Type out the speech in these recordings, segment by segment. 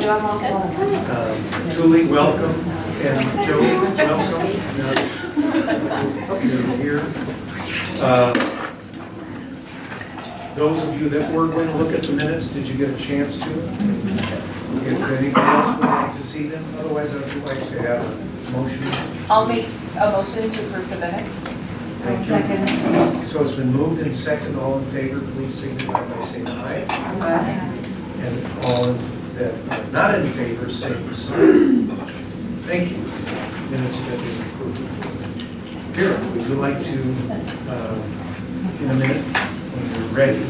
Julie, welcome, and Joe, welcome. You're here. Those of you that were going to look at the minutes, did you get a chance to? Yes. If anybody else would like to see them, otherwise I'd like to have a motion. I'll make a motion to approve the minutes. Thank you. So it's been moved and second. All in favor, please signify by saying aye. Aye. And all that are not in favor, say the same. Thank you. Minutes have been approved. Vera, would you like to, in a minute, when you're ready, we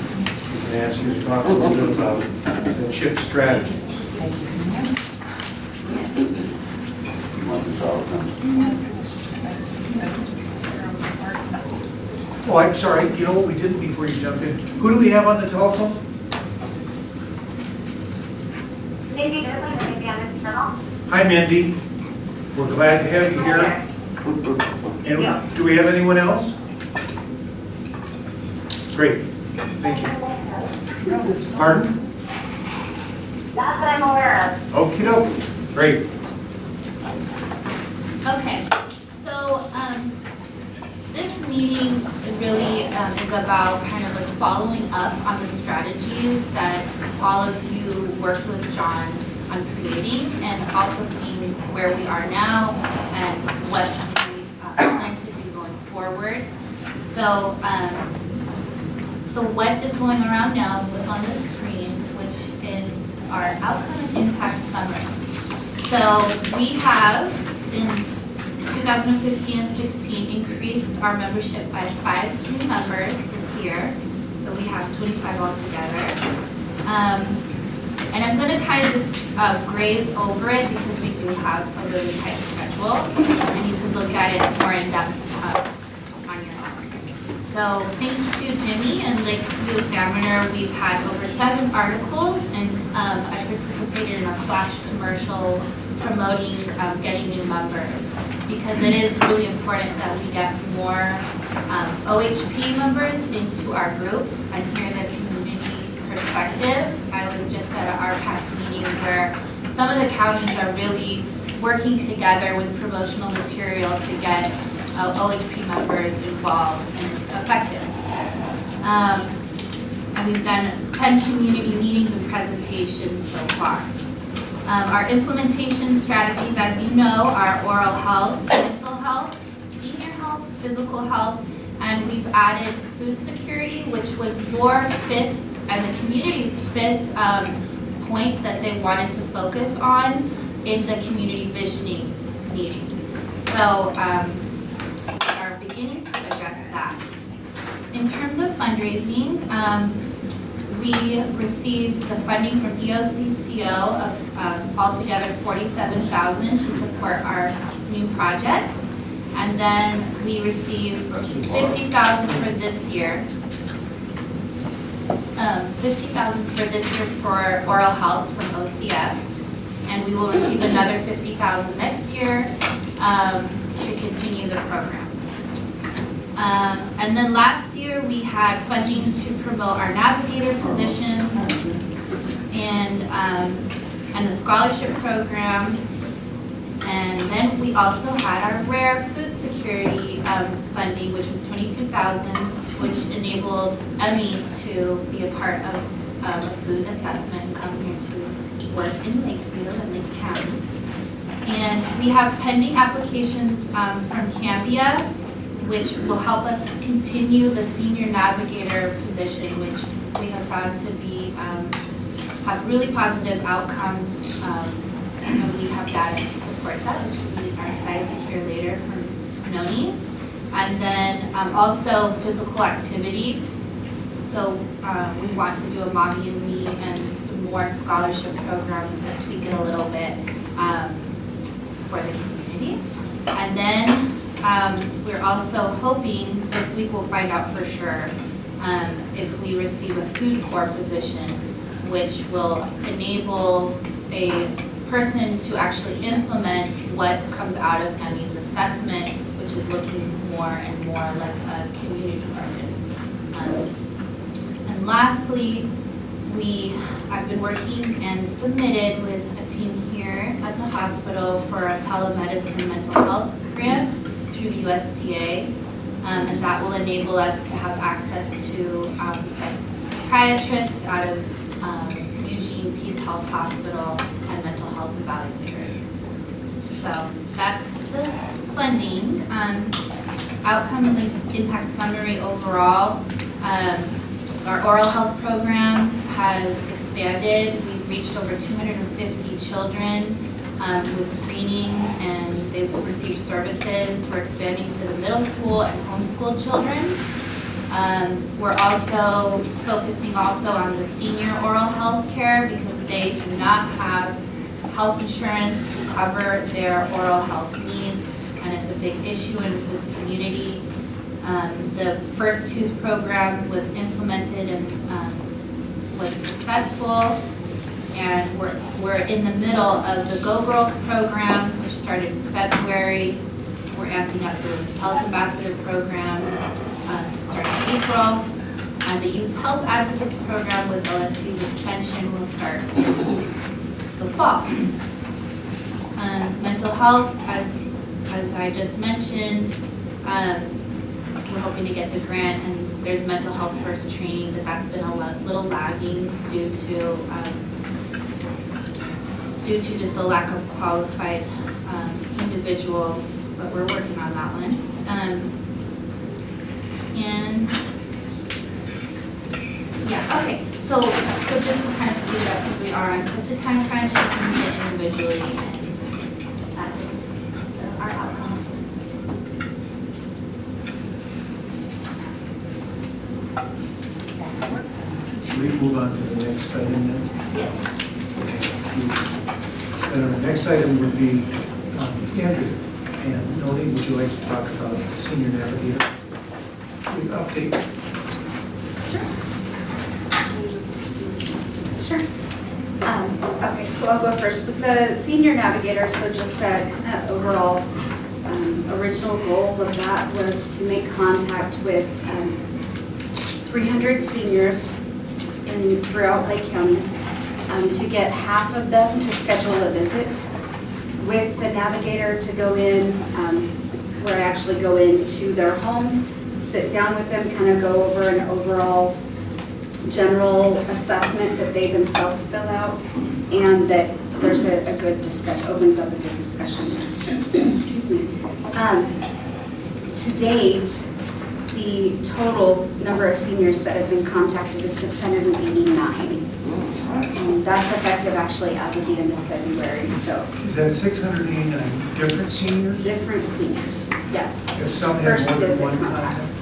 can ask you to talk a little bit about the CHIP strategies. Oh, I'm sorry. You know what we didn't before you jump in? Who do we have on the telephone? Maybe there's maybe on this channel. Hi, Mindy. We're glad to have you here. And do we have anyone else? Great. Thank you. Pardon? Not that I'm aware of. Okie doke. Great. Okay, so this meeting really is about kind of like following up on the strategies that all of you worked with John on creating, and also seeing where we are now and what we plan to do going forward. So, so what is going around now is what's on the screen, which is our outcome and impact summary. So we have in 2015 and 16 increased our membership by 5 new members this year. So we have 25 altogether. And I'm going to kind of just graze over it because we do have a really tight schedule, and you can look at it more in depth on your own. So thanks to Jimmy and Lakeview Examiner, we've had over 7 articles, and I participated in a flash commercial promoting getting new members, because it is really important that we get more OHP members into our group and hear the community perspective. I was just at an RPAC meeting where some of the counties are really working together with promotional material to get OHP members involved, and it's effective. And we've done 10 community meetings and presentations so far. Our implementation strategies, as you know, are oral health, mental health, senior health, physical health, and we've added food security, which was your 5th and the community's 5th point that they wanted to focus on in the community visioning meeting. So we are beginning to address that. In terms of fundraising, we received the funding from EOCCO of altogether $47,000 to support our new projects, and then we received $50,000 for this year. $50,000 for this year for oral health from OCF, and we will receive another $50,000 next year to continue the program. And then last year we had funding to promote our navigator positions and the scholarship program. And then we also had our rare food security funding, which was $22,000, which enabled Emmy to be a part of a food assessment and come here to work in Lakeview and Lake County. And we have pending applications from Cambia, which will help us continue the senior navigator position, which we have found to be have really positive outcomes, and we have data to support that, which we are excited to hear later from Noni. And then also physical activity. So we want to do a mommy and me and some more scholarship programs that tweak it a little bit for the community. And then we're also hoping, this week we'll find out for sure, if we receive a food corps position, which will enable a person to actually implement what comes out of Emmy's assessment, which is looking more and more like a community garden. And lastly, I've been working and submitted with a at the hospital for a telemedicine mental health grant through the USDA. And that will enable us to have access to psychiatrists out of Eugene Peace Health Hospital and mental health evaluators. So that's the funding. Outcomes and impact summary overall. Our oral health program has expanded. We've reached over 250 children with screening, and they've received services. We're expanding to the middle school and homeschool children. We're also focusing also on the senior oral health care because they do not have health insurance to cover their oral health needs, and it's a big issue in this community. The First Tooth program was implemented and was successful, and we're in the middle of the Go Girls program, which started in February. We're amping up the Women's Health Ambassador program to start in April. The Youth Health Advocates program with LSU's extension will start in the fall. Mental health, as I just mentioned, we're hoping to get the grant, and there's mental health first training, but that's been a little lagging due to just a lack of qualified individuals, but we're working on that one. And yeah, okay. So just to kind of speed it up, because we are on such a time crunch, we can meet it individually, and that is our outcomes. Should we move on to the next item then? Yes. And our next item would be Andrew. And Noni, would you like to talk about the senior navigator? Update. Sure. Okay, so I'll go first with the senior navigator. So just a overall original goal of that was to make contact with 300 seniors throughout Lake County, to get half of them to schedule a visit with the navigator to go in, where I actually go into their home, sit down with them, kind of go over an overall general assessment that they themselves fill out, and that there's a good discussion, opens up a good discussion. Excuse me. To date, the total number of seniors that have been contacted is 689. That's effective actually as of the end of February, so. Is that 689 different seniors? Different seniors, yes. If some have First more than visit one contacts.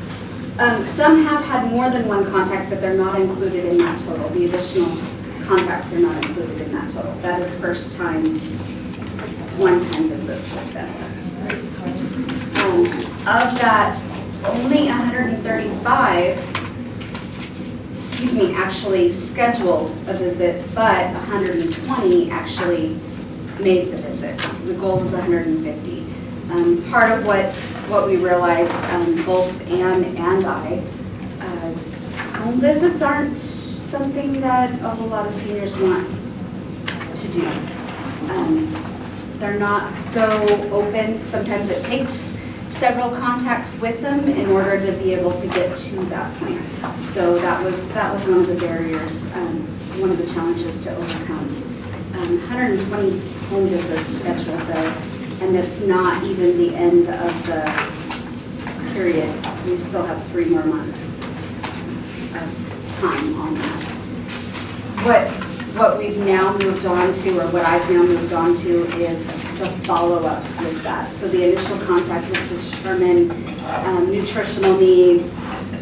contact? Some have had more than one contact, but they're not included in that total. The additional contacts are not included in that total. That is first time, one-time visits with them. Of that, only 135, actually scheduled a visit, but 120 actually made the visit. So the goal was 150. Part of what we realized, both Ann and I, home visits aren't something that a whole lot of seniors want to do. They're not so open. Sometimes it takes several contacts with them in order to be able to get to that point. So that was one of the barriers, one of the challenges to overcome. 120 home visits scheduled though, and it's not even the end of the period. We still have 3 more months of time on that. What we've now moved on to, or what I've now moved on to, is the follow-ups with that. So the initial contact is to determine nutritional needs,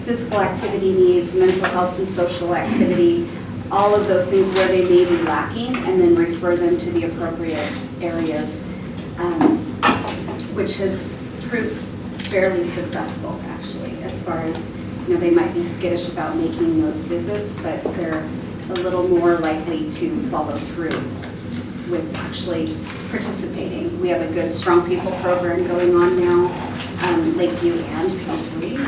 physical activity needs, mental health and social activity, all of those things where they may be lacking, and then refer them to the appropriate areas, which has proved fairly successful, actually, as far as, they might be skittish about making those visits, but they're a little more likely to follow through with actually participating. We have a good Strong People program going on now, Lakeview and Paisley.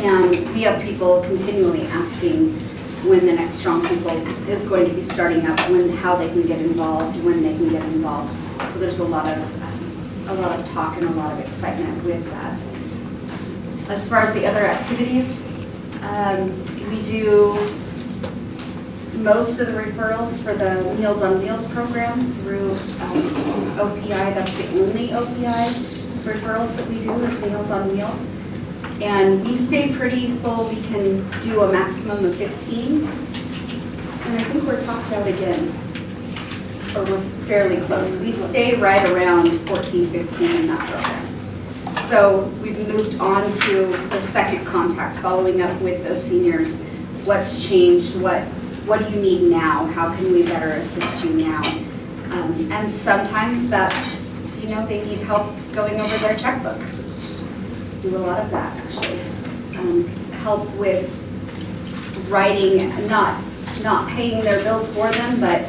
And we have people continually asking when the next Strong People is going to be starting up, how they can get involved, when they can get involved. So there's a lot of talk and a lot of excitement with that. As far as the other activities, we do most of the referrals for the Meals on Wheels program through OPI. That's the only OPI referrals that we do is Meals on Wheels. And we stay pretty full. We can do a maximum of 15. And I think we're topped out again, or we're fairly close. We stay right around 14, 15 in that program. So we've moved on to the second contact, following up with the seniors. What's changed? What do you need now? How can we better assist you now? And sometimes that's, they need help going over their checkbook. Do a lot of that, actually. Help with writing, not paying their bills for them, but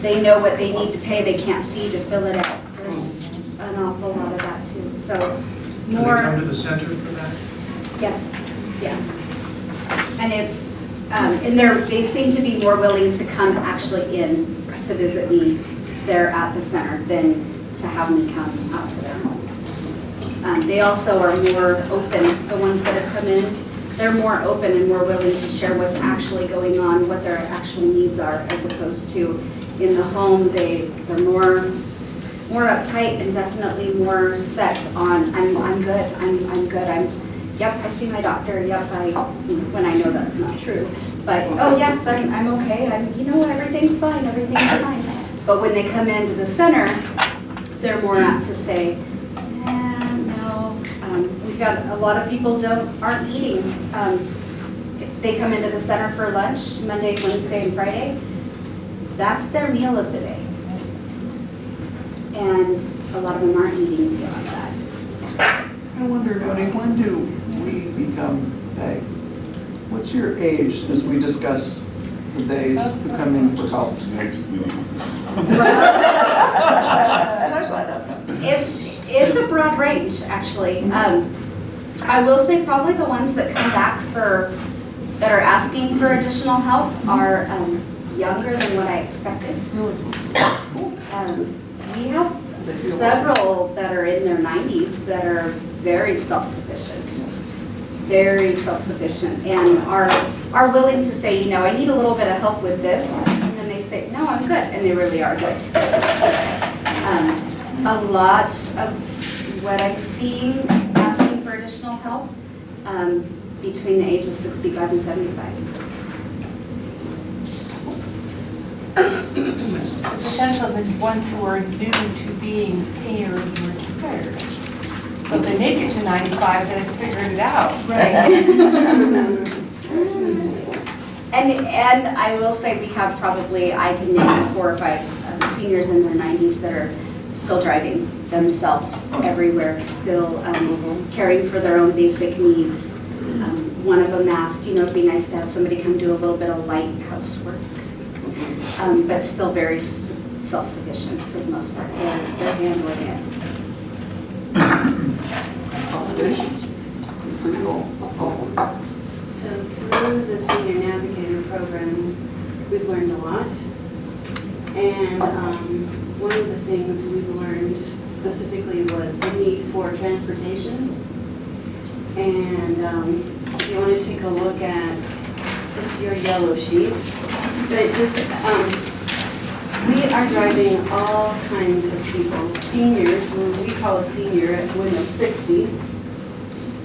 they know what they need to pay, they can't see to fill it out. There's an awful lot of that too. So Do they come to the center for that? Yes, yeah. And it's, and they seem to be more willing to come actually in to visit me there at the center than to have me come out to their home. They also are more open, the ones that have come in, they're more open and more willing to share what's actually going on, what their actual needs are, as opposed to in the home, they're more uptight and definitely more set on, I'm good, I'm good, yep, I see my doctor, yep, when I know that's not true. But, oh yes, I'm okay, everything's fine, everything's fine. But when they come into the center, they're more apt to say, no, we've got a lot of people aren't eating. If they come into the center for lunch, Monday, Wednesday, and Friday, that's their meal of the day. And a lot of them aren't eating beyond that. I wonder, Tony, when do we become, hey, what's your age as we discuss the days who come in for help? Next meeting. It's a broad range, actually. I will say probably the ones that come back that are asking for additional help are younger than what I expected. We have several that are in their 90s that are very self-sufficient. Very self-sufficient, and are willing to say, I need a little bit of help with this, and then they say, no, I'm good, and they really are good. A lot of what I'm seeing asking for additional help between the ages 65 and 75. The potential of the ones who are new to being seniors and retired. So if they make it to 95, they've figured it out. Right. And I will say we have probably, I can name 4 or 5 seniors in their 90s that are still driving themselves everywhere, still caring for their own basic needs. One of them asked, it'd be nice to have somebody come do a little bit of light housework, but still very self-sufficient for the most part. They're handling it. So through the Senior Navigator program, we've learned a lot. And one of the things we've learned specifically was the need for transportation. And if you want to take a look at, it's your yellow sheet, but just, we are driving all kinds of people, seniors, what we call a senior when they're 60,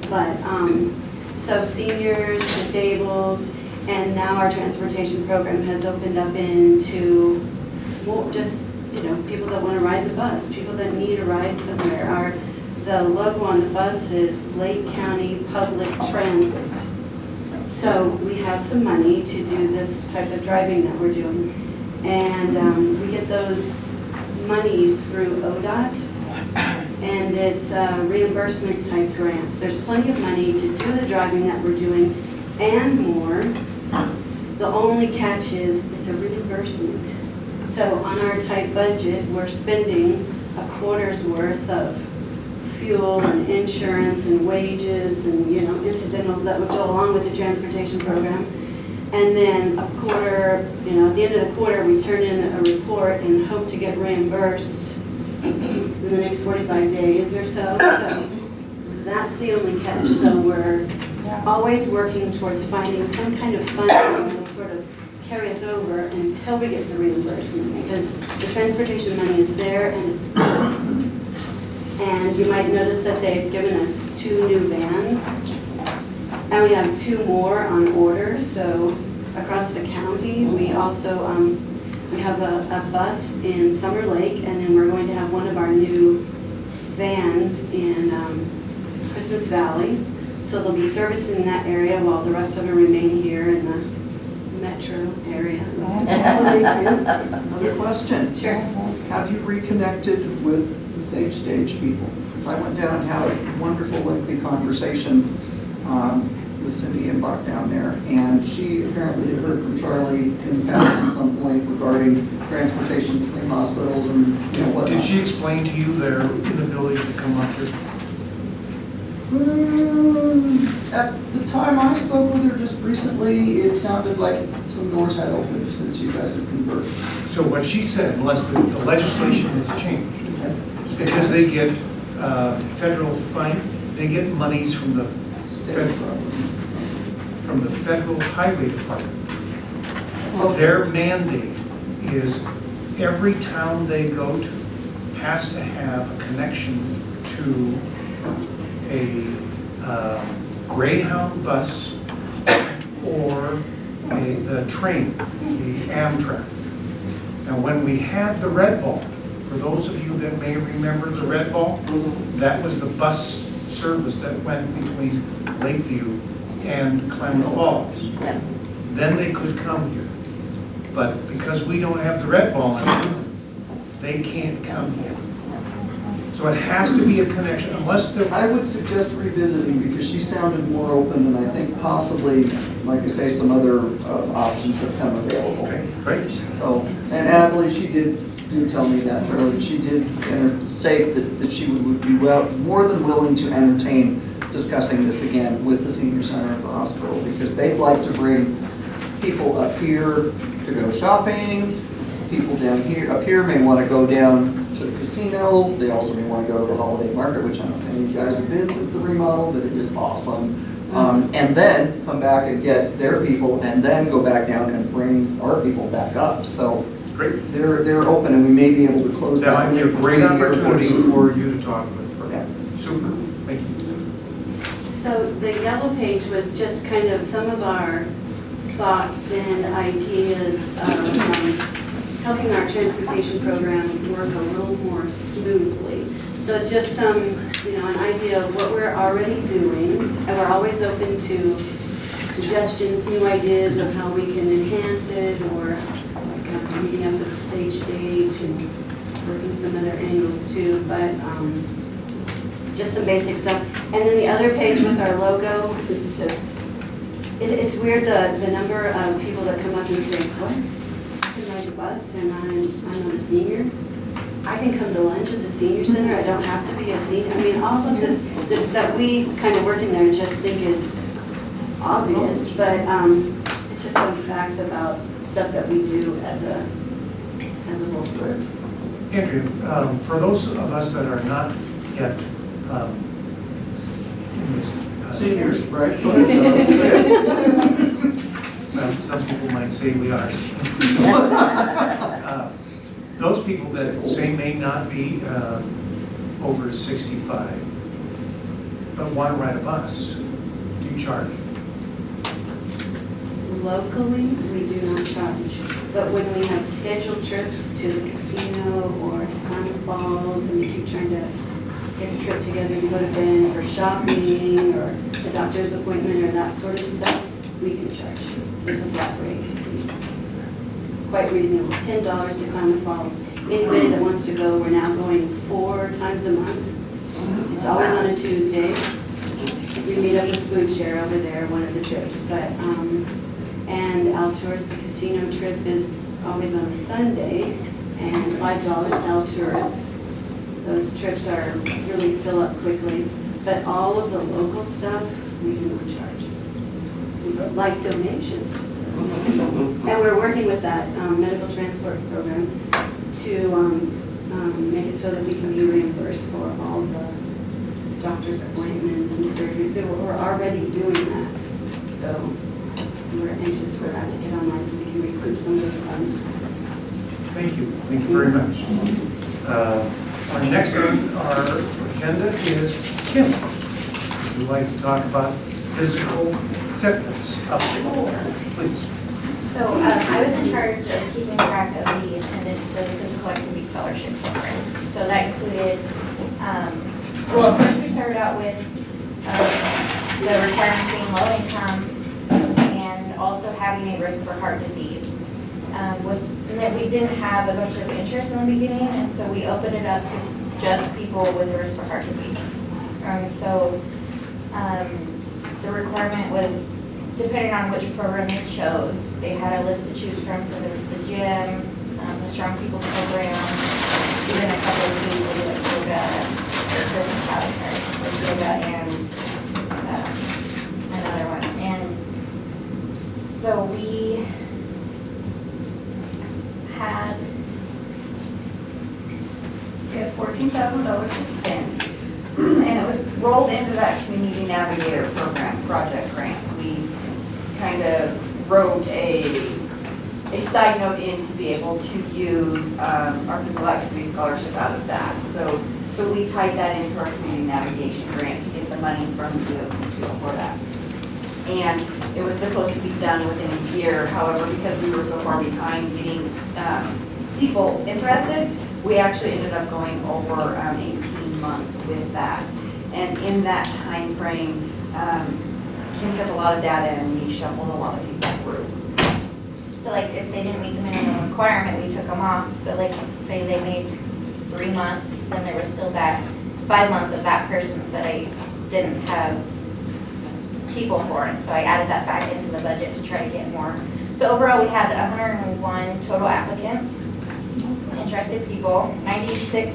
but so seniors, disabled, and now our transportation program has opened up into just, people that want to ride the bus, people that need a ride somewhere. The logo on the bus is Lake County Public Transit. So we have some money to do this type of driving that we're doing. And we get those monies through ODOT, and it's a reimbursement type grant. There's plenty of money to do the driving that we're doing and more. The only catch is it's a reimbursement. So on our tight budget, we're spending a quarter's worth of fuel and insurance and wages and incidentals that would go along with the transportation program. And then a quarter, at the end of the quarter, we turn in a report and hope to get reimbursed in the next 45 days or so. So that's the only catch. So we're always working towards finding some kind of funding that will sort of carry us over until we get the reimbursement, because the transportation money is there and it's good. And you might notice that they've given us 2 new vans, and we have 2 more on order. So across the county, we also we have a bus in Summer Lake, and then we're going to have one of our new vans in Christmas Valley. So they'll be servicing that area while the rest of them remain here in the metro area. Another question. Sure. Have you reconnected with the Sage Stage people? Because I went down and had a wonderful, lengthy conversation with Cindy Imbach down there, and she apparently had heard from Charlie in the past at some point regarding transportation between hospitals and whatnot. Did she explain to you their inability to come up here? At the time I spoke with her just recently, it sounded like some doors had opened since you guys had conversed. So what she said, unless the legislation has changed, because they get federal fund, they get monies from the federal highway department. Their mandate is every town they go to has to have a connection to a Greyhound bus or the train, the Amtrak. Now, when we had the Red Ball, for those of you that may remember the Red Ball, that was the bus service that went between Lakeview and Klamath Falls. Then they could come here. But because we don't have the Red Ball anymore, they can't come here. So it has to be a connection, unless they're... I would suggest revisiting, because she sounded more open, and I think possibly, like I say, some other options have come available. Okay, great. So, and I believe she did tell me that, Charlie. She did say that she would be more than willing to entertain discussing this again with the senior center of the hospital, because they'd like to bring people up here to go shopping. People down here, up here, may want to go down to the casino. They also may want to go to the holiday market, which I don't know if any of you guys have been since the remodel, but it is awesome. And then come back and get their people, and then go back down and bring our people back up. So Great. They're open, and we may be able to close That that. might be a great opportunity for you to talk with her. Yeah. Super, thank you. So the yellow page was just kind of some of our thoughts and ideas of helping our transportation program work a little more smoothly. So it's just some, an idea of what we're already doing, and we're always open to suggestions, new ideas of how we can enhance it, or like meeting up with the Sage Stage and working some other angles too, but just some basic stuff. And then the other page with our logo is just, it's weird the number of people that come up and say, what? Ride the bus and I'm a senior. I can come to lunch at the senior center. I don't have to be a senior. I mean, all of this that we kind of work in there just think is obvious, but it's just some facts about stuff that we do as a whole group. Andrew, for those of us that are not yet in this, Seniors, right? some people might say we are. Those people that say may not be over 65, but want to ride a bus, do you charge? Locally, we do not charge, but when we have scheduled trips to the casino or to Klamath Falls, and we keep trying to get a trip together to go to Bend for shopping or a doctor's appointment or that sort of stuff, we can charge. There's a flat rate. Quite reasonable, $10 to Klamath Falls. Anybody that wants to go, we're now going 4 times a month. It's always on a Tuesday. We meet up with Food Share over there, one of the trips. But and Altours, the casino trip is always on a Sunday, and $5 to Altours. Those trips are really fill up quickly. But all of the local stuff, we do not charge. We would like donations. And we're working with that medical transport program to make it so that we can be reimbursed for all the doctor's appointments and surgery. We're already doing that. So we're anxious for that to get online so we can recoup some of those funds. Thank you very much. Our next on our agenda is Kim. Would you like to talk about physical fitness update, please? So I was in charge of keeping track of the attendance for the physical activity scholarship program. So that included, well, first we started out with the requirement being low income and also having a risk for heart disease. And that we didn't have a bunch of interest in the beginning, and so we opened it up to just people with a risk for heart disease. The requirement was depending on which program they chose. They had a list to choose from, so there was the gym, the Strong People program, even a couple of things like yoga, or Christmas house, like yoga and another one. And so we had $14,000 to spend, and it was rolled into that Community Navigator Program project grant. We kind of wrote a side note in to be able to use our physical activity scholarship out of that. So we tied that into our community navigation grant to get the money from the DOCC for that. And it was supposed to be done within a year. However, because we were so far behind getting people interested, we actually ended up going over 18 months with that. And in that time frame, Kim took a lot of data and we shuffled a lot of people through. So like if they didn't meet the minimum requirement, we took them off. So like say they made 3 months, then there was still that 5 months of that person that I didn't have people for it. So I added that back into the budget to try to get more. So overall we had 101 total applicants, interested people, 96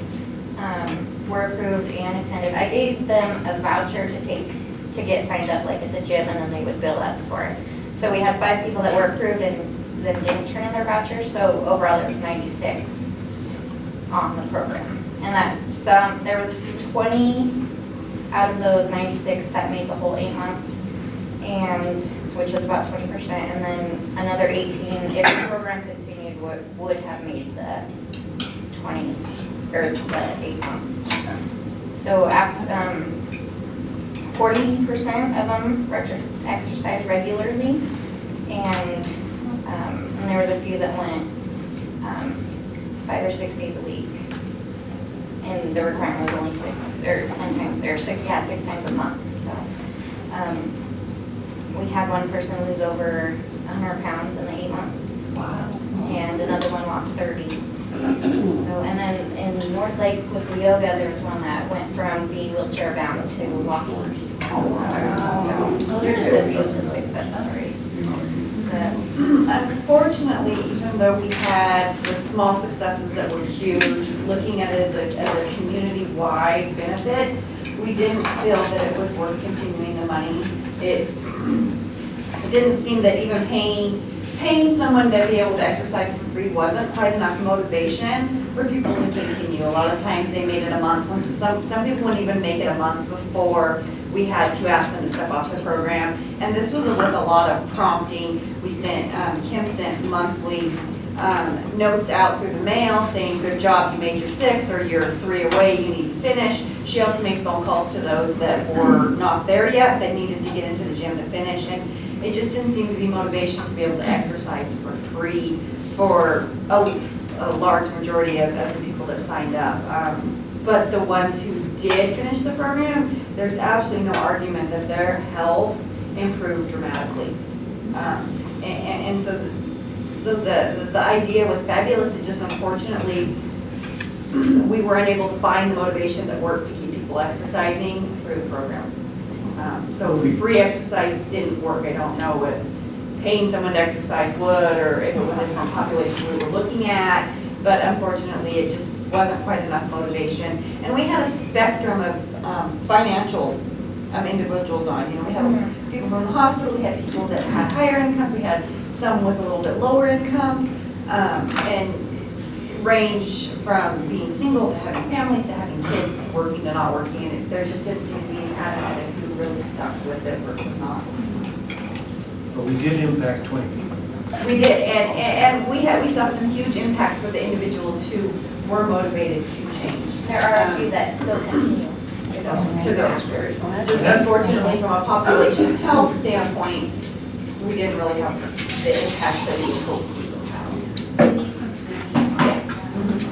were approved and attended. I gave them a voucher to get signed up like at the gym, and then they would bill us for it. So we had 5 people that were approved and then didn't turn in their vouchers. So overall there was 96 on the program. And there was 20 out of those 96 that made the whole 8 months, and which was about 20%, and then another 18, if the program continued, would have made the 20, or the 8 months. So 40% of them exercise regularly, and there was a few that went 5 or 6 days a week. And the requirement was only 6 or 10 times, or 6 times a month. So we had one person lose over 100 pounds in the 8 months. Wow. And another one lost 30. So, and then in North Lake with the yoga, there was one that went from being wheelchair bound to walking. Those are just a few of the success stories. Unfortunately, even though we had the small successes that were huge, looking at it as a community-wide benefit, we didn't feel that it was worth continuing the money. It didn't seem that even paying someone to be able to exercise for free wasn't quite enough motivation for people to continue. A lot of times they made it a month. Some people wouldn't even make it a month before we had to ask them to step off the program. And this was with a lot of prompting. We sent, Kim sent monthly notes out through the mail saying, good job, you made your 6, or you're 3 away, you need to finish. She also made phone calls to those that were not there yet, that needed to get into the gym to finish. And it just didn't seem to be motivation to be able to exercise for free for a large majority of the people that signed up. But the ones who did finish the program, there's absolutely no argument that their health improved dramatically. And so the idea was fabulous. It just unfortunately, we were unable to find the motivation that worked to keep people exercising through the program. So free exercise didn't work. I don't know if paying someone to exercise would, or if it was a different population we were looking at, but unfortunately it just wasn't quite enough motivation. And we had a spectrum of financial individuals on. You know, we had people from the hospital, we had people that had higher incomes, we had some with a little bit lower incomes, and range from being single to having families to having kids to working to not working. And there just didn't seem to be an advocate who really stuck with it versus not. But we did impact 20 people. We did, and we saw some huge impacts for the individuals who were motivated to change. There are a few that still continue to go. To go. Just unfortunately, from a population health standpoint, we didn't really have the impact that we would hope we would have. We need some tweaking.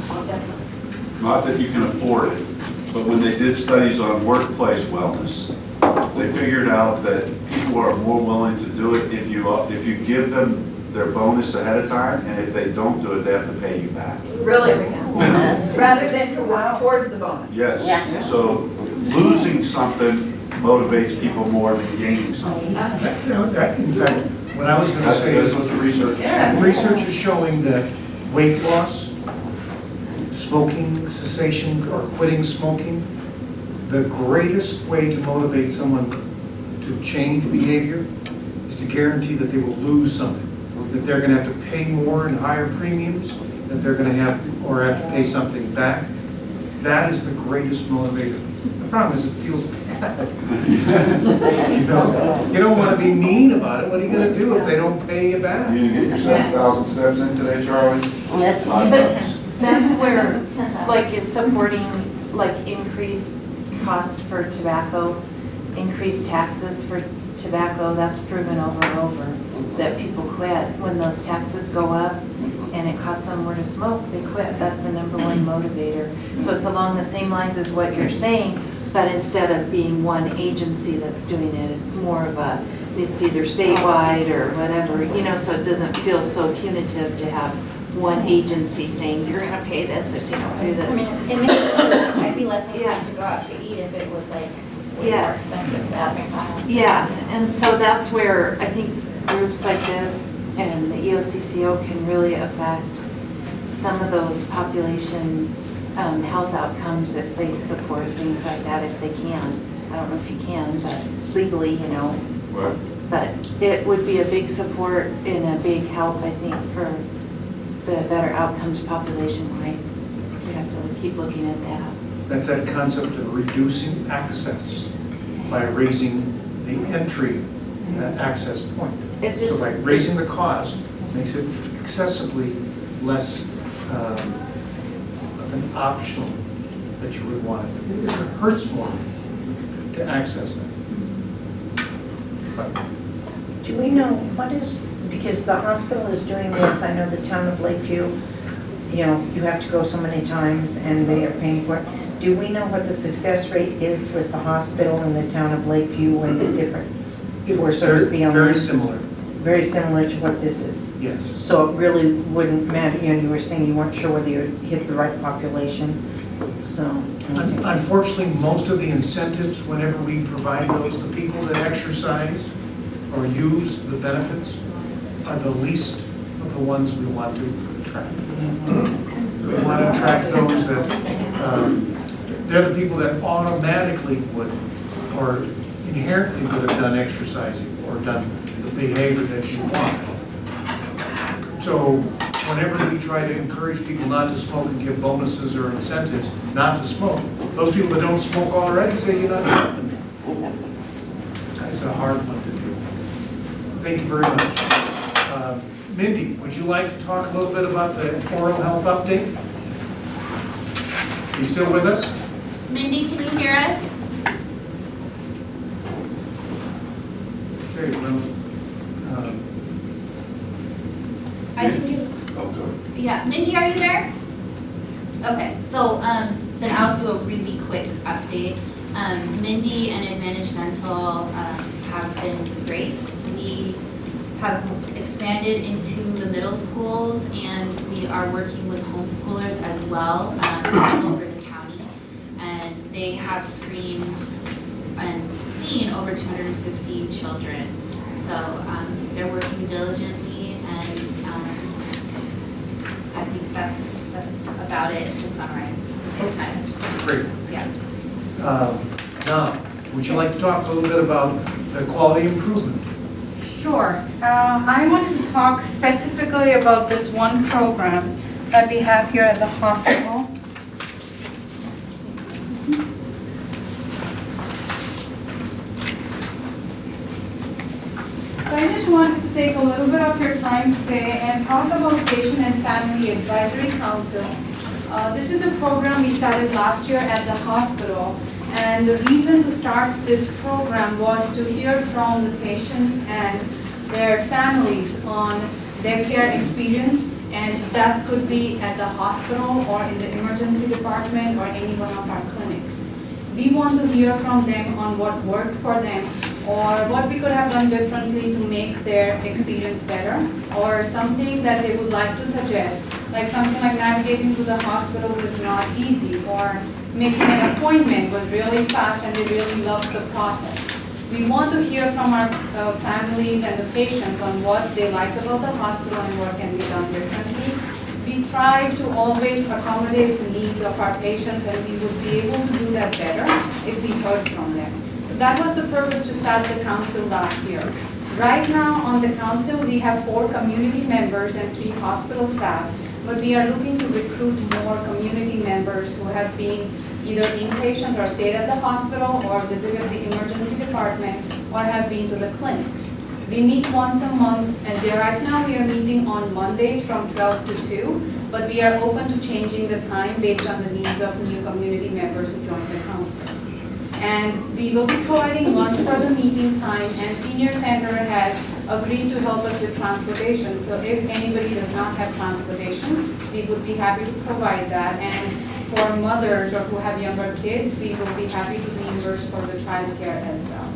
Most definitely. Not that you can afford it, but when they did studies on workplace wellness, they figured out that people are more willing to do it if you give them their bonus ahead of time, and if they don't do it, they have to pay you back. Really? Rather than to work towards the bonus. Yes, so losing something motivates people more than gaining something. In fact, what I was going to say That's is, what the research is. Yes. research is showing that weight loss, smoking cessation or quitting smoking, the greatest way to motivate someone to change behavior is to guarantee that they will lose something, that they're going to have to pay more and higher premiums, that they're going to have to pay something back. That is the greatest motivator. The problem is it feels bad. You don't want to be mean about it. What are you going to do if they don't pay you back? You gonna get your 7,000 steps in today, Charlie? $5. That's where, like, is supporting, like, increased cost for tobacco, increased taxes for tobacco, that's proven over and over, that people quit. When those taxes go up and it costs them more to smoke, they quit. That's the #1 motivator. So it's along the same lines as what you're saying, but instead of being one agency that's doing it, it's more of a, it's either statewide or whatever, so it doesn't feel so punitive to have one agency saying, you're gonna pay this if you don't pay I this. mean, it makes it so I'd be less inclined to go out to eat if it was like way more Yes. expensive to have McDonald's. Yeah, and so that's where I think groups like this and the EOCCO can really affect some of those population health outcomes if they support things like that, if they can. I don't know if you can, but legally, Right. but it would be a big support and a big help, I think, for the better outcomes population-wide. We have to keep looking at that. That's that concept of reducing access by raising the entry access point. It's So just, by raising the cost, makes it excessively less of an optional that you would want. It hurts more to access that. But Do we know what is, because the hospital is doing this, I know the town of Lakeview, you have to go so many times and they are paying for it. Do we know what the success rate is with the hospital and the town of Lakeview and the different forces beyond? Very similar, Very similar to what this is. yes. So it really wouldn't matter, you were saying you weren't sure whether you hit the right population, so. Unfortunately, most of the incentives, whenever we provide those to people that exercise or use the benefits, are the least of the ones we want to attract. We want to attract those that, they're the people that automatically would, or inherently would have done exercising or done the behavior that you want. So whenever we try to encourage people not to smoke and give bonuses or incentives not to smoke, those people that don't smoke already say you're not smoking. That's a hard one to do. Thank you very much. Mindy, would you like to talk a little bit about the oral health update? You still with us? Mindy, can you hear us? Okay, well, I can do. Oh, good. Yeah, Mindy, are you there? Okay, so then I'll do a really quick update. Mindy and Advantage Dental have been great. We have expanded into the middle schools and we are working with homeschoolers as well all over the county. And they have screened and seen over 250 children. So they're working diligently and I think that's about it to summarize. Same time. great. Yeah. Now, would you like to talk a little bit about the quality improvement? Sure. I wanted to talk specifically about this one program that we have here at the hospital. So I just wanted to take a little bit of your time today and talk about Patient and Family Advisory Council. This is a program we started last year at the hospital, and the reason to start this program was to hear from the patients and their families on their care experience, and that could be at the hospital or in the emergency department or any one of our clinics. We want to hear from them on what worked for them or what we could have done differently to make their experience better, or something that they would like to suggest, like something like navigating to the hospital was not easy, or making an appointment was really fast and they really loved the process. We want to hear from our families and the patients on what they like about the hospital and what can be done differently. We try to always accommodate the needs of our patients, and we would be able to do that better if we heard from them. So that was the purpose to start the council last year. Right now on the council, we have 4 community members and 3 hospital staff, but we are looking to recruit more community members who have been either inpatients or stayed at the hospital or visited the emergency department or have been to the clinics. We meet once a month, and right now we are meeting on Mondays from 12 to 2, but we are open to changing the time based on the needs of new community members who join the council. And we will be providing lunch for the meeting time, and Senior Center has agreed to help us with transportation. So if anybody does not have transportation, we would be happy to provide that. And for mothers or who have younger kids, we will be happy to reimburse for the child care as well.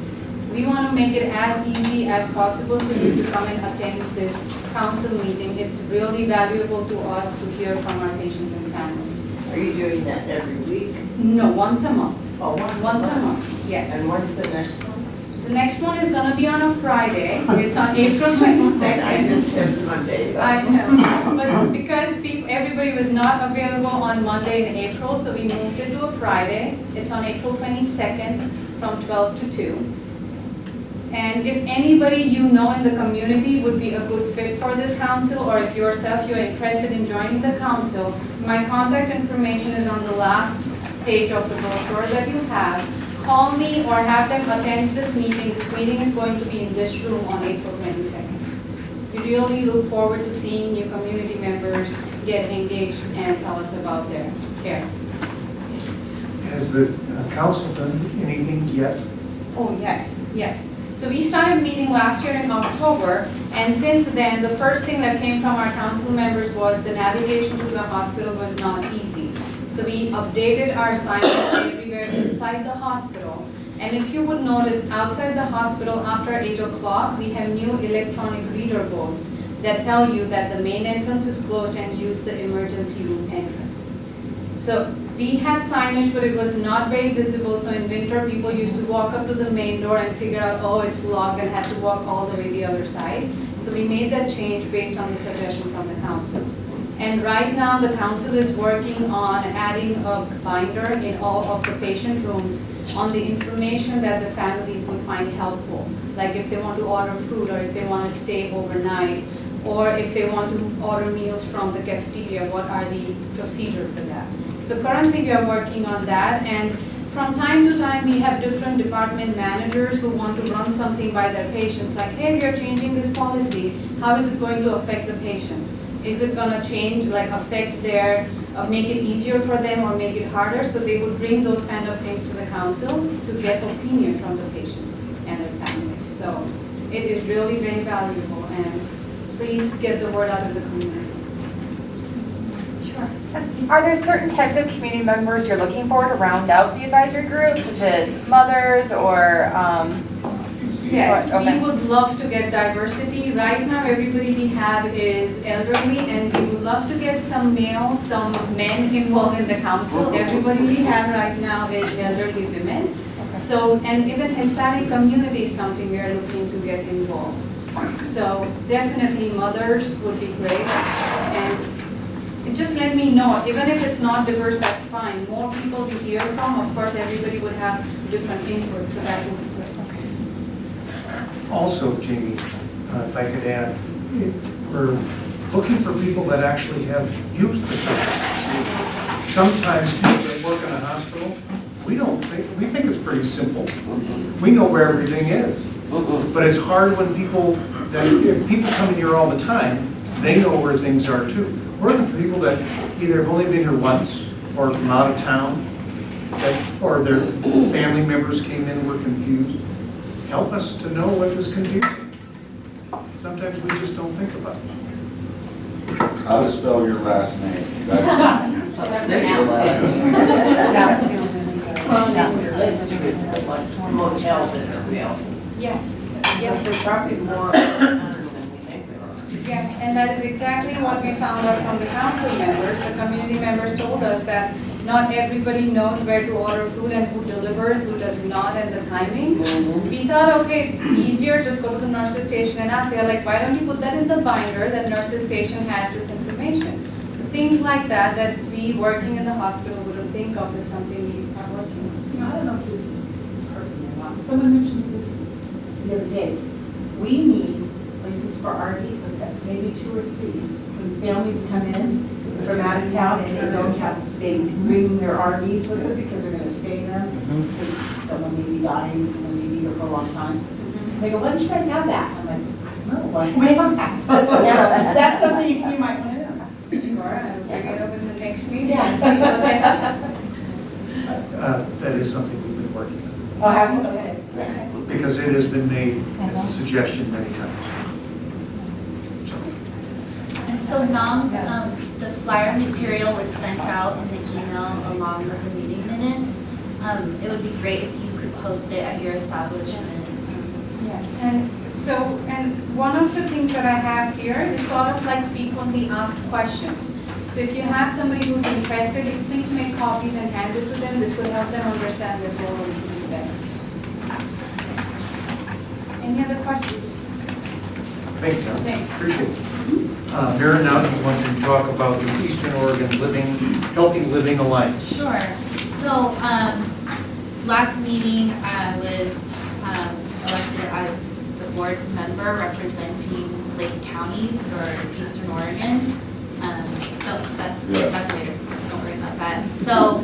We want to make it as easy as possible for you to come and attend this council meeting. It's really valuable to us to hear from our patients and families. Are you doing that every week? No, once a month. Oh, Once a month, yes. And when's the next one? The next one is going to be on a Friday. It's on April 22nd. I just said Monday. I know, but because everybody was not available on Monday in April, so we moved it to a Friday. It's on April 22nd from 12 to 2. And if anybody you know in the community would be a good fit for this council, or if yourself you're interested in joining the council, my contact information is on the last page of the brochure that you have. Call me or have them attend this meeting. This meeting is going to be in this room on April 22nd. We really look forward to seeing new community members get engaged and tell us about their care. Has the council done anything yet? Oh, yes, yes. So we started meeting last year in October, and since then, the first thing that came from our council members was the navigation to the hospital was not easy. So we updated our signage everywhere inside the hospital. And if you would notice, outside the hospital after 8 o'clock, we have new electronic reader boards that tell you that the main entrance is closed and use the emergency room entrance. So we had signage, but it was not very visible. So in winter, people used to walk up to the main door and figure out, oh, it's locked, and had to walk all the way the other side. So we made that change based on the suggestion from the council. And right now, the council is working on adding a binder in all of the patient rooms on the information that the families would find helpful. Like if they want to order food, or if they want to stay overnight, or if they want to order meals from the cafeteria, what are the procedure for that? So currently, we are working on that, and from time to time, we have different department managers who want to run something by their patients, like, hey, we are changing this policy. How is it going to affect the patients? Is it going to change, like affect their, make it easier for them or make it harder? So they would bring those kind of things to the council to get opinion from the patients and their families. So it is really very valuable, and please get the word out of the community. Sure. Are there certain types of community members you're looking for to round out the advisory group, such as mothers or Yes, okay. we would love to get diversity. Right now, everybody we have is elderly, and we would love to get some males, some men involved in the council. Everybody we have right now is elderly women. So, and even Hispanic community is something we are looking to get involved. So definitely mothers would be great. And just let me know, even if it's not diverse, that's fine. More people we hear from, of course, everybody would have different inputs, so that would be great. Also, Jamie, if I could add, we're looking for people that actually have used the services. Sometimes people that work in a hospital, we think it's pretty simple. We know where everything is. But it's hard when if people come in here all the time, they know where things are too. We're looking for people that either have only been here once, or from out of town, or their family members came in and were confused. Help us to know what is confusing. Sometimes we just don't think about it. How to spell your last name? That's- Say your last name. Let's do it like motels that are available. Yes. Yes, there's probably more than we think there are. Yes, and that is exactly what we found out from the council members. The community members told us that not everybody knows where to order food and who delivers, who does not, and the timings. We thought, okay, it's easier, just go to the nurse's station and ask. They're like, why don't you put that in the binder that nurse's station has this information? Things like that, that we working in the hospital wouldn't think of as something we are working on. I don't know if this is perfect or not. Someone mentioned this the other day. We need places for RV hookups, maybe 2 or 3. When families come in from out of town and they bring their RVs with them because they're going to stay in them, because someone may be dying, someone may be here for a long time. They go, why don't you guys have that? I'm like, I don't know, why do we have that? That's something you might want to know. Sure, I'll bring it up in the next meeting. Yeah. And see what they have. That is something we've been working on, Oh, have you? Okay. because it has been made as a suggestion many times. So, And so NOMS, the flyer material was sent out in the email along with the meeting minutes. It would be great if you could post it at your establishment. Yes, and one of the things that I have here is sort of like frequently asked questions. So if you have somebody who's interested, you please make copies and hand it to them. This will help them understand their role a little bit better. Any other questions? thank you, John. Thanks. Appreciate it. Mary, now you want to talk about the Eastern Oregon Healthy Living Alliance. Sure. So, last meeting, I was elected as the board member representing Lake County for Eastern Oregon. That's later. Don't worry about that. So,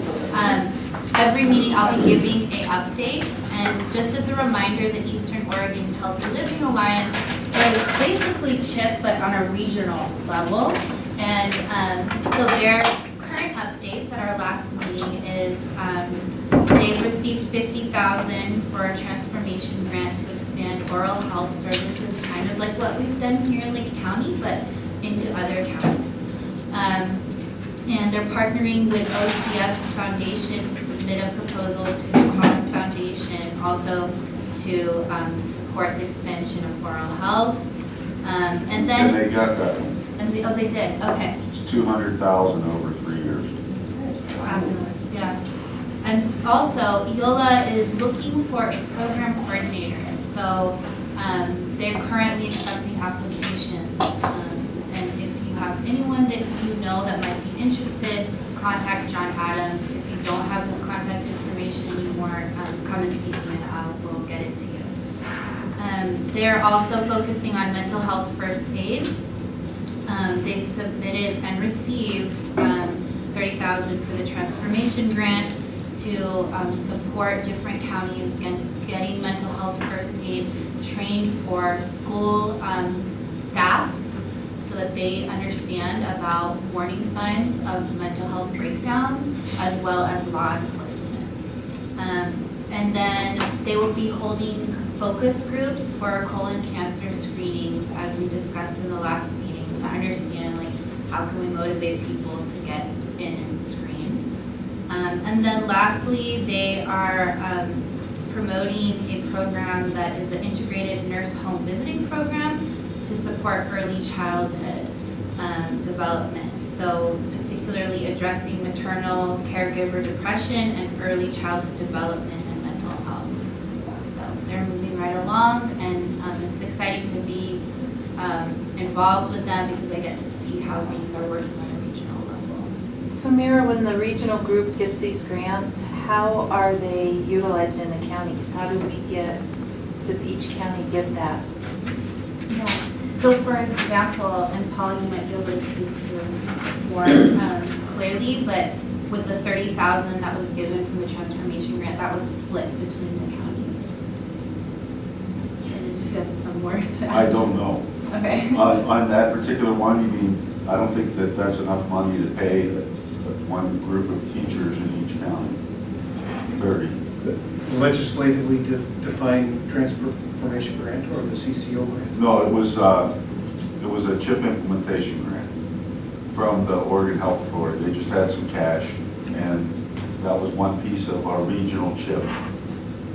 every meeting I'll be giving an update, and just as a reminder, the Eastern Oregon Healthy Living Alliance is basically CHIP, but on a regional level. And so their current updates at our last meeting is they received $50,000 for a transformation grant to expand oral health services, kind of like what we've done here in Lake County, but into other counties. And they're partnering with OCF's foundation to submit a proposal to the Commons Foundation, also to support the expansion of oral health. And then, And they got that. oh, they did, okay. It's $200,000 over 3 years. Fabulous, yeah. And also, EOLA is looking for a program coordinator. So they're currently accepting applications. And if you have anyone that you know that might be interested, contact John Adams. If you don't have his contact information anymore, come and see me and I will get it to you. They're also focusing on mental health first aid. They submitted and received $30,000 for the transformation grant to support different counties getting mental health first aid trained for school staffs so that they understand about warning signs of mental health breakdowns as well as law enforcement. And then they will be holding focus groups for colon cancer screenings, as we discussed in the last meeting, to understand like how can we motivate people to get in and screen. And then lastly, they are promoting a program that is an integrated nurse home visiting program to support early childhood development. So particularly addressing maternal caregiver depression and early childhood development and mental health. So they're moving right along, and it's exciting to be involved with them because I get to see how things are working on a regional level. So Mira, when the regional group gets these grants, how are they utilized in the counties? How do we does each county get that? Yeah. So for example, and Paul, you might be able to speak to this more clearly, but with the 30,000 that was given from the transformation grant, that was split between the counties. And if you have some more to add. I don't know. Okay. On that particular one, you mean, I don't think that that's enough money to pay one group of teachers in each county. 30. Legislatively defined transformation grant or the CCO grant? No, it was a chip implementation grant from the Oregon Health Authority. They just had some cash, and that was one piece of our regional chip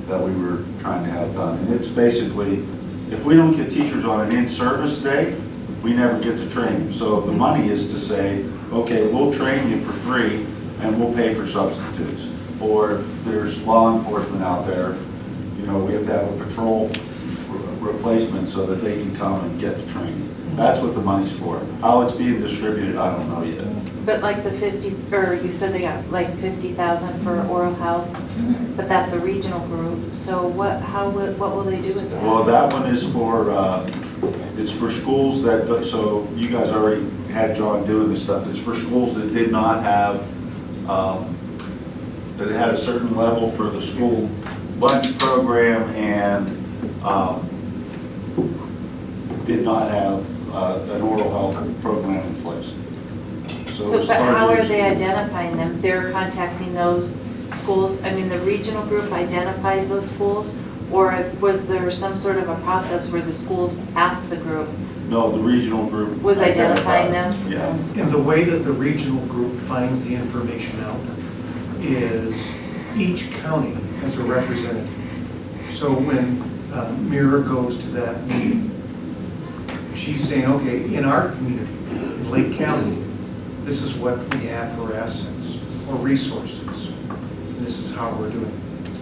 that we were trying to have done. And it's basically, if we don't get teachers on an in-service day, we never get to train them. So the money is to say, okay, we'll train you for free and we'll pay for substitutes. Or if there's law enforcement out there, you know, we have to have a patrol replacement so that they can come and get the training. That's what the money's for. How it's being distributed, I don't know yet. But like the 50, or you said they got like 50,000 for oral health, but that's a regional group. So what will they do with that? Well, that one is for, it's for schools that, so you guys already had John doing this stuff. It's for schools that did not have, that had a certain level for the school lunch program and did not have an oral health program in place. So, it's but how are targeted they schools. identifying them? They're contacting those schools? I mean, the regional group identifies those schools? Or was there some sort of a process where the schools asked the group? No, the regional group. Was identifying them? Yeah. And the way that the regional group finds the information out is each county has a representative. So when Mira goes to that meeting, she's saying, okay, in our community, in Lake County, this is what we have for assets or resources. This is how we're doing it.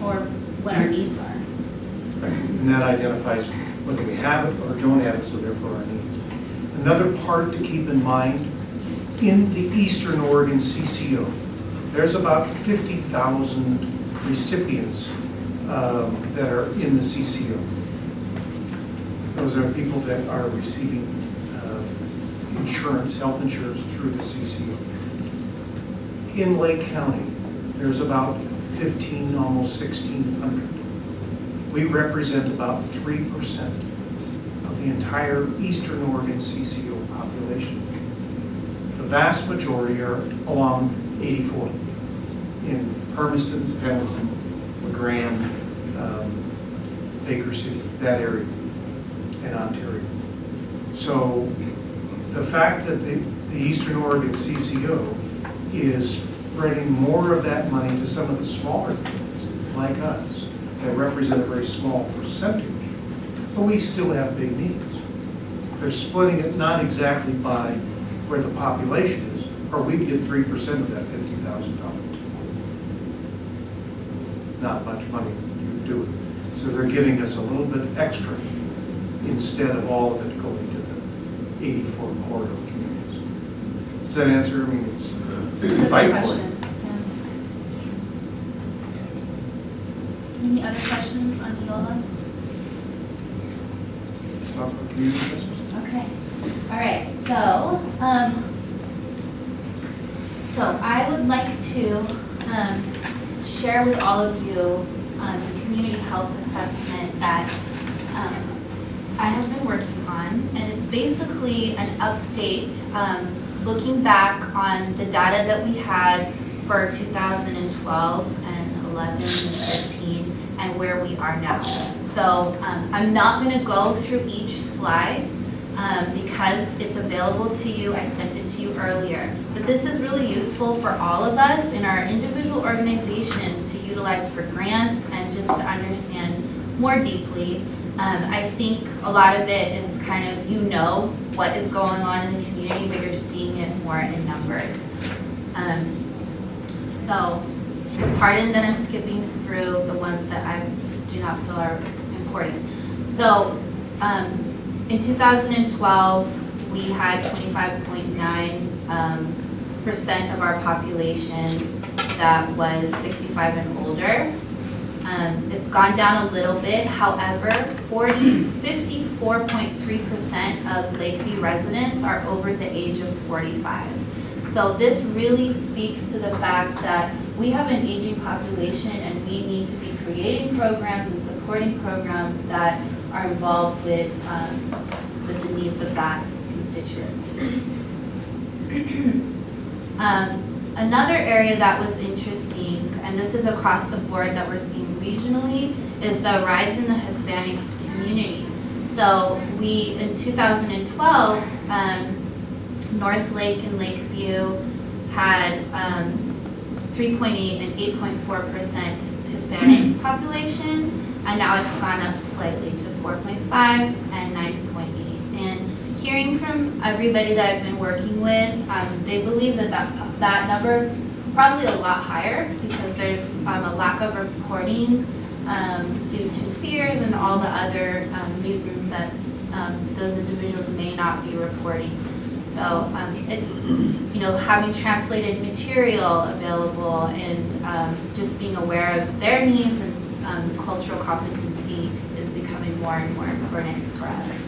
Or what our needs are. And that identifies whether we have it or don't have it, so therefore our needs. Another part to keep in mind, in the Eastern Oregon CCO, there's about 50,000 recipients that are in the CCO. Those are people that are receiving insurance, health insurance through the CCO. In Lake County, there's about 15, almost 1,600. We represent about 3% of the entire Eastern Oregon CCO population. The vast majority are along 84 in Hermiston, Pendleton, LeGrand, Baker City, that area, and Ontario. So the fact that the Eastern Oregon CCO is spreading more of that money to some of the smaller towns like us that represent a very small percentage, but we still have big needs. They're splitting it not exactly by where the population is, or we get 3% of that $50,000. Not much money you do it. So they're giving us a little bit extra instead of all of it going to the 84 corridor communities. Does that answer? I mean, it's That's a fight good for question. it. Yeah. Any other questions on EOLA? Let's talk about community investment. Okay. All right. So I would like to share with all of you the community health assessment that I have been working on, and it's basically an update looking back on the data that we had for 2012 and 11 and 13 and where we are now. So I'm not going to go through each slide because it's available to you. I sent it to you earlier. But this is really useful for all of us in our individual organizations to utilize for grants and just to understand more deeply. I think a lot of it is kind of, you know what is going on in the community, but you're seeing it more in numbers. So pardon that I'm skipping through the ones that I do not feel are important. So in 2012, we had 25.9% of our population that was 65 and older. It's gone down a little bit, however, 54.3% of Lakeview residents are over the age of 45. So this really speaks to the fact that we have an aging population and we need to be creating programs and supporting programs that are involved with the needs of that constituency. Another area that was interesting, and this is across the board that we're seeing regionally, is the rise in the Hispanic community. So we, in 2012, North Lake and Lakeview had 3.8 and 8.4% Hispanic population, and now it's gone up slightly to 4.5 and 9.8. And hearing from everybody that I've been working with, they believe that number is probably a lot higher because there's a lack of reporting due to fears and all the other reasons that those individuals may not be reporting. So it's, having translated material available and just being aware of their needs and cultural competency is becoming more and more important for us.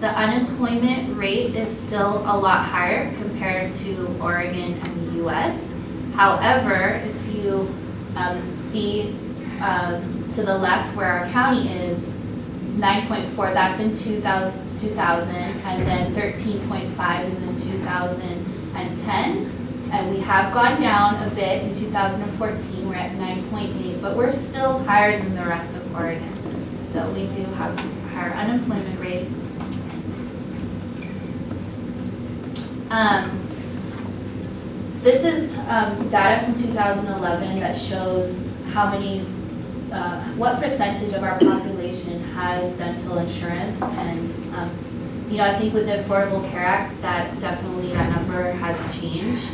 The unemployment rate is still a lot higher compared to Oregon and the US. However, if you see to the left where our county is, 9.4, that's in 2000, and then 13.5 is in 2010. And we have gone down a bit in 2014, we're at 9.8, but we're still higher than the rest of Oregon. So we do have higher unemployment rates. This is data from 2011 that shows how many, what percentage of our population has dental insurance. And, I think with the Affordable Care Act, that number has changed.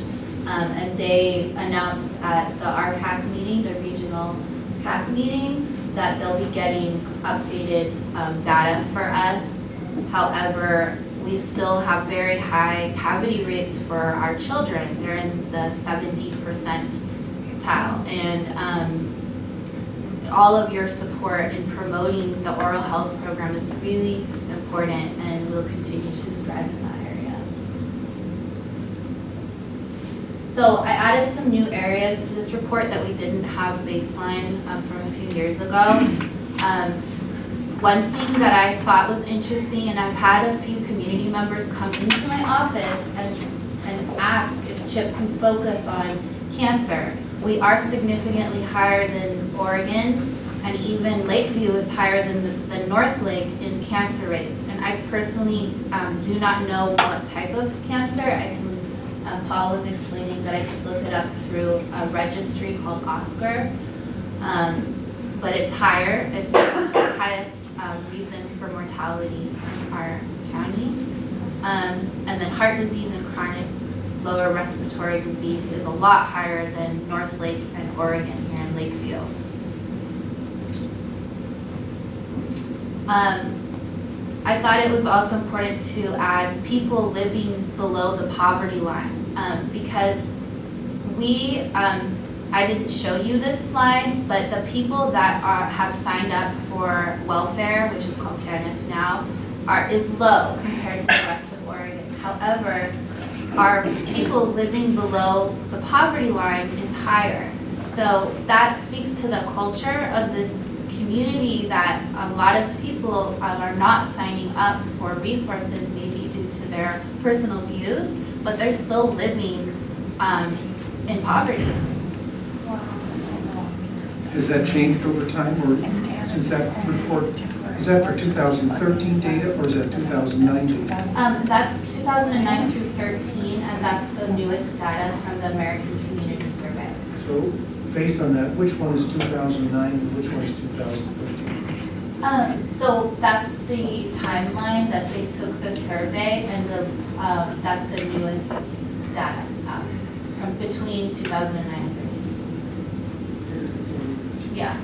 And they announced at the RCAC meeting, the regional CAC meeting, that they'll be getting updated data for us. However, we still have very high cavity rates for our children. They're in the 70 percentile. And all of your support in promoting the oral health program is really important and will continue to strive in that area. So I added some new areas to this report that we didn't have baseline from a few years ago. One thing that I thought was interesting, and I've had a few community members come into my office and ask if CHIP can focus on cancer. We are significantly higher than Oregon, and even Lakeview is higher than the North Lake in cancer rates. And I personally do not know what type of cancer. Paul was explaining that I could look it up through a registry called OSCAR, but it's higher. It's the highest reason for mortality in our county. And then heart disease and chronic lower respiratory disease is a lot higher than North Lake and Oregon here in Lakeview. I thought it was also important to add people living below the poverty line because I didn't show you this slide, but the people that have signed up for welfare, which is called TANF now, is low compared to the rest of Oregon. However, our people living below the poverty line is higher. So that speaks to the culture of this community that a lot of people are not signing up for resources, maybe due to their personal views, but they're still living in poverty. Has that changed over time, or since that report, is that for 2013 data, or is that 2009 data? That's 2009 through 13, and that's the newest data from the American Community Survey. So, based on that, which one is 2009 and which one is 2013? So that's the timeline that they took the survey, and that's the newest data from between 2009 and 13. Yeah.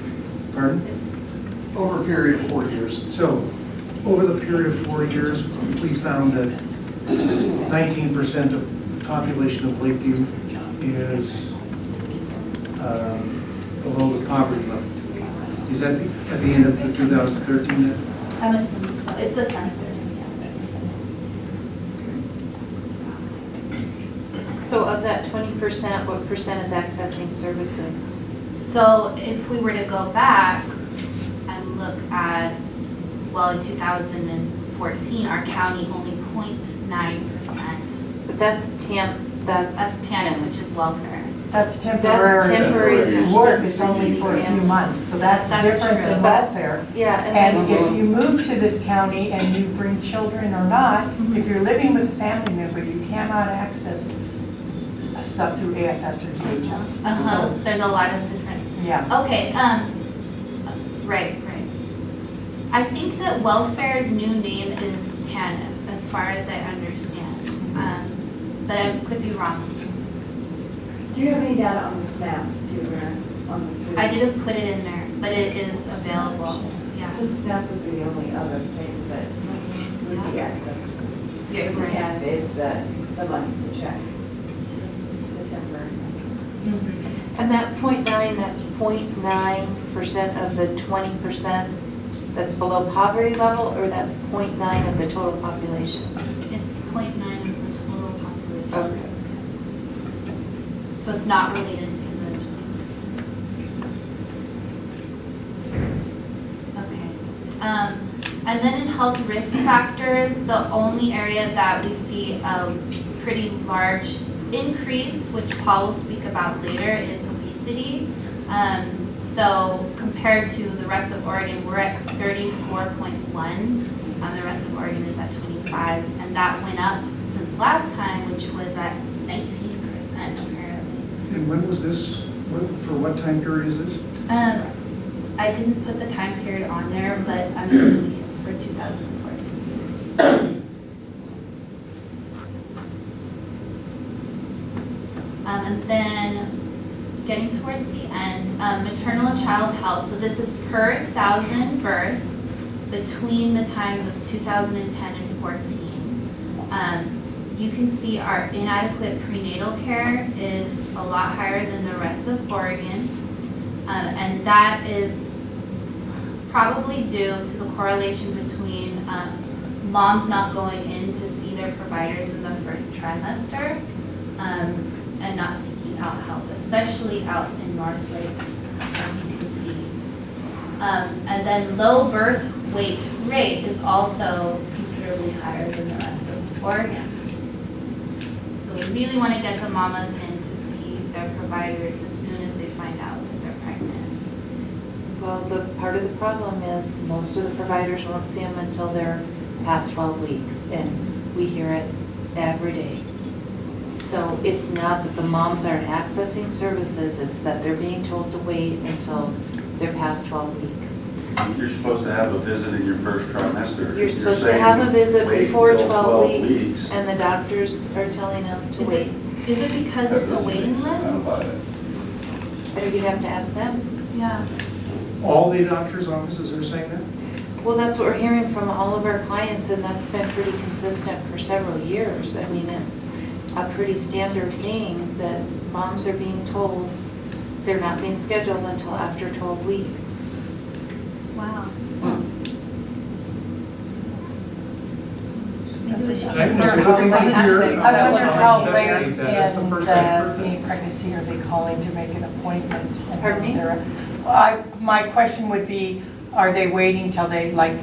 Pardon? Over a period of 4 years. So, over the period of 4 years, we found that 19% of the population of Lakeview is below the poverty level. Is that at the end of the 2013 then? I'm assuming so. It's the census. So of that 20%, what percent is accessing services? So if we were to go back and look at, well, in 2014, our county only 0.9%. But that's That's TANF, which is welfare. That's temporary. That's temporary Work assistance is for only needy for a few families. months, so that's That's different true. than welfare. Yeah, And and then, if you move to this county and you bring children or not, if you're living with a family member, you cannot access stuff through AFS or DHS. Uh-huh, there's a lot of different, Yeah. okay, right. I think that welfare's new name is TANF, as far as I understand, but I could be wrong. Do you have any data on the snaps too, on the food? I didn't put it in there, but it is available, yeah. The snaps would be the only other thing that would be accessed. Yeah, The right. TANF is the money, the check. The temporary. and that 0.9, that's 0.9% of the 20% that's below poverty level, or that's 0.9 of the total population? It's 0.9 of the total population. Okay. So it's not related to the 20%. Okay. And then in health risk factors, the only area that we see a pretty large increase, which Paul will speak about later, is obesity. So compared to the rest of Oregon, we're at 34.1. The rest of Oregon is at 25, and that went up since last time, which was at 19% apparently. And when was this? For what time period is this? I didn't put the time period on there, but I'm assuming it's for 2014. And then getting towards the end, maternal and child health. So this is per 1,000 births between the times of 2010 and 14. You can see our inadequate prenatal care is a lot higher than the rest of Oregon. And that is probably due to the correlation between moms not going in to see their providers in the first trimester and not seeking out help, especially out in North Lake, as you can see. And then low birth weight rate is also considerably higher than the rest of Oregon. So we really want to get the mamas in to see their providers as soon as they find out that they're pregnant. Well, the part of the problem is most of the providers won't see them until they're past 12 weeks, and we hear it every day. So it's not that the moms aren't accessing services, it's that they're being told to wait until they're past 12 weeks. You're supposed to have a visit in your first trimester. You're supposed to saying have a visit wait before until 12 weeks, and the doctors are telling them to wait. Is it because That it's a doesn't waiting make sense. I don't list? buy it. Or you'd have to ask them. Yeah. All the doctor's offices are saying that? Well, that's what we're hearing from all of our clients, and that's been pretty consistent for several years. I mean, it's a pretty standard thing that moms are being told they're not being scheduled until after 12 weeks. Wow. Maybe we should. I think it's I looking wonder to hear. how late Investigate that. That's the in first the thing. being pregnancy are they calling to make an appointment? Pardon me? My question would be, are they waiting till they, like,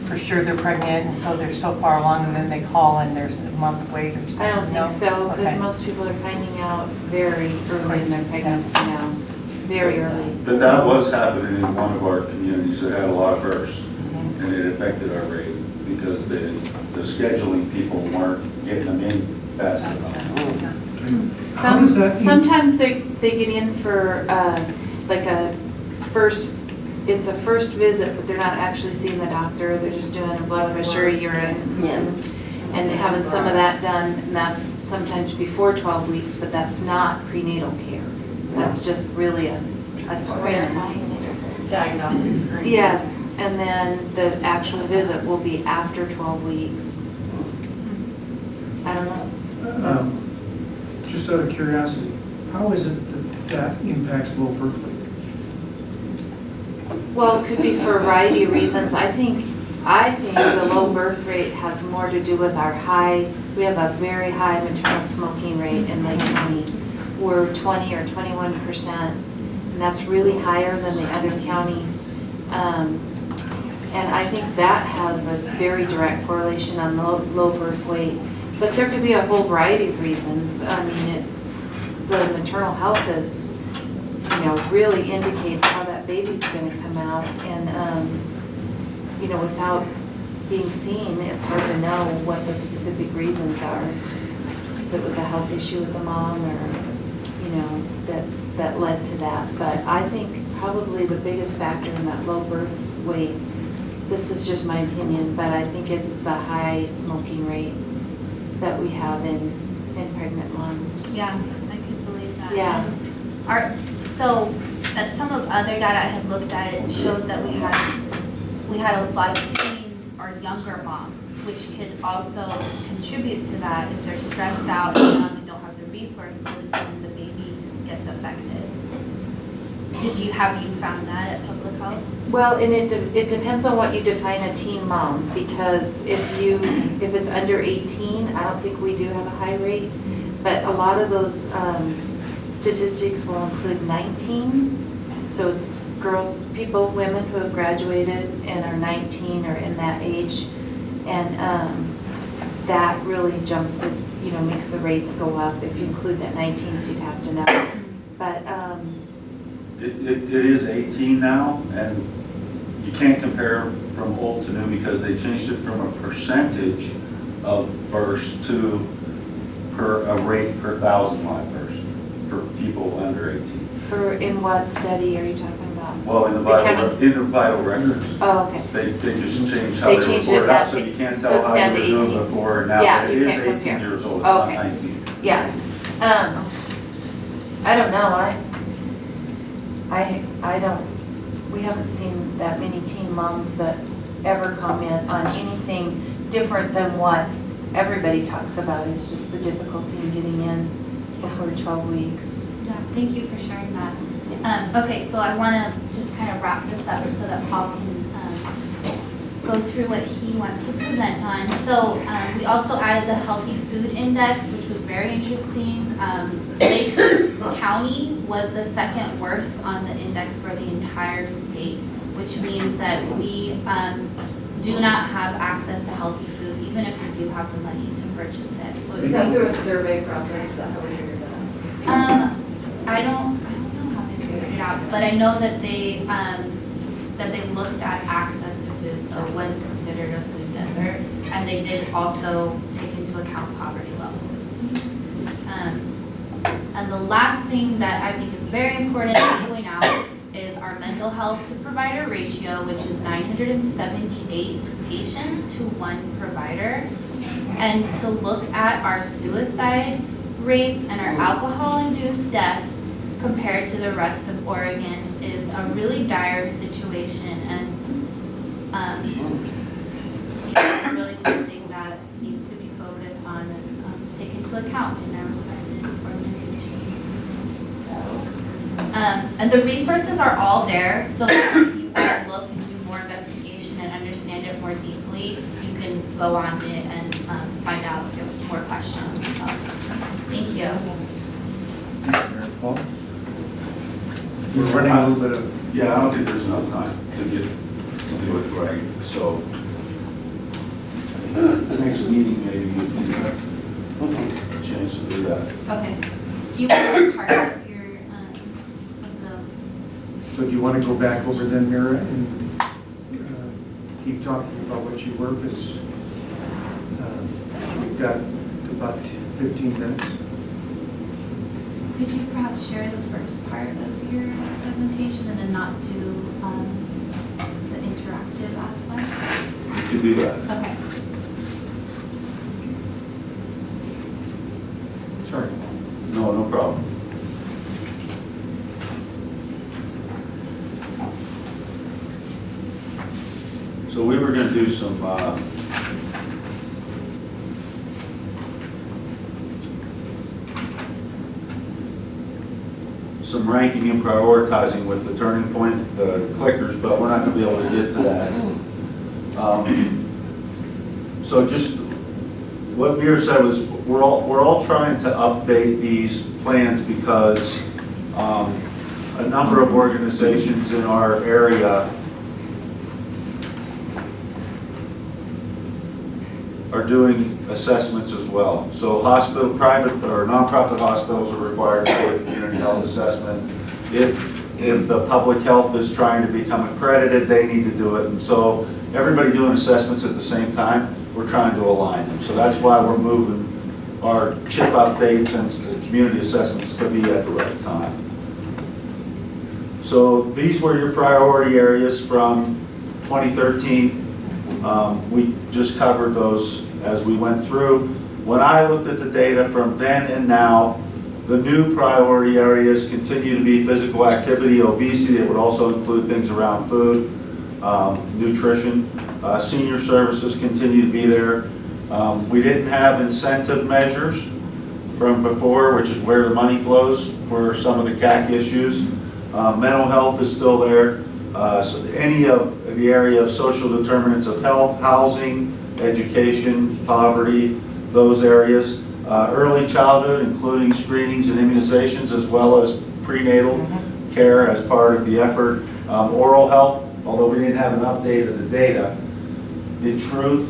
for sure they're pregnant, and so they're so far along, and then they call and there's a month wait or something? I don't No? think so, because Okay. most people are finding out very early in their pregnancy now, very early. But that was happening in one of our communities that had a lot of births, Mm-hmm. and it affected our rate because the scheduling people weren't getting them in fast enough. How does that? Sometimes they get in for like it's a first visit, but they're not actually seeing the doctor, they're just doing a blood pressure, urine, and having some of that done, and that's sometimes before 12 weeks, but that's not prenatal care. That's just really a screen. Diagnostic screen. Yes, and then the actual visit will be after 12 weeks. I don't know. Just out of curiosity, how is it that impacts low birth weight? Well, it could be for a variety of reasons. I think the low birth rate has more to do with we have a very high maternal smoking rate in Lake County. We're 20 or 21%, and that's really higher than the other counties. And I think that has a very direct correlation on low birth weight. But there could be a whole variety of reasons. I mean, the maternal health is, really indicates how that baby's going to come out. And, without being seen, it's hard to know what the specific reasons are. If it was a health issue with the mom or, that led to that. But I think probably the biggest factor in that low birth weight, this is just my opinion, but I think it's the high smoking rate that we have in pregnant moms. Yeah, I could believe that. Yeah. So, at some of other data I had looked at, it showed that we had a lot of teen or younger moms, which could also contribute to that if they're stressed out and don't have the resources and the baby gets affected. Have you found that at Public Health? Well, and it depends on what you define a teen mom, because if it's under 18, I don't think we do have a high rate, but a lot of those statistics will include 19, so it's women who have graduated and are 19 or in that age, and that really makes the rates go up. If you include that 19s, you'd have to know, but It is 18 now, and you can't compare from old to new because they changed it from a percentage of births to a rate per 1,000 live births for people under 18. In what study are you talking about? Well, in the vital records. Oh, okay. They just changed how They they changed report it out, down so to- you can't so tell it's how down you to were doing 18. before and now, Yeah, but it you is can't 18 compare. years old, it's Okay. not 19. Yeah. I don't know. We haven't seen that many teen moms that ever comment on anything different than what everybody talks about. It's just the difficulty in getting in before 12 weeks. Yeah, thank you for sharing that. Okay, so I want to just kind of wrap this up so that Paul can go through what he wants to present on. So we also added the Healthy Food Index, which was very interesting. Lake County was the second worst on the index for the entire state, which means that we do not have access to healthy foods, even if we do have the money to purchase it. So Is that through a survey process? Is that how we figured that out? I don't know how they figured it out, but I know that they looked at access to food, so it was considered a food desert, and they did also take into account poverty levels. And the last thing that I think is very important to point out is our mental health to provider ratio, which is 978 patients to one provider. And to look at our suicide rates and our alcohol-induced deaths compared to the rest of Oregon is a really dire situation, and it's really something that needs to be focused on and taken into account in our respective organizations. So, and the resources are all there, so if you want to look and do more investigation and understand it more deeply, you can go on it and find out if you have more questions. So, thank you. Paul? We're running a little bit of... Yeah, I don't think there's enough time to get to do it right, so the next meeting maybe we can a chance to do that. Okay. Do you want to be part of your, of the... So do you want to go back over then, Mira, and keep talking about what you work as we've got about 15 minutes. Could you perhaps share the first part of your presentation and then not do the interactive aspect? You could do that. Okay. Sorry. No, no problem. So we were going to do some some ranking and prioritizing with the turning point, the clickers, but we're not going to be able to get to that. So just what Mira said was we're all trying to update these plans because a number of organizations in our area are doing assessments as well. So private or nonprofit hospitals are required to do a community health assessment. If the public health is trying to become accredited, they need to do it. And so everybody doing assessments at the same time, we're trying to align them. So that's why we're moving our CHIP updates and community assessments to be at the right time. So these were your priority areas from 2013. We just covered those as we went through. When I looked at the data from then and now, the new priority areas continue to be physical activity, obesity. It would also include things around food, nutrition. Senior services continue to be there. We didn't have incentive measures from before, which is where the money flows for some of the CAC issues. Mental health is still there. So any of the area of social determinants of health, housing, education, poverty, those areas. Early childhood, including screenings and immunizations, as well as prenatal care as part of the effort. Oral health, although we didn't have an update of the data. In truth,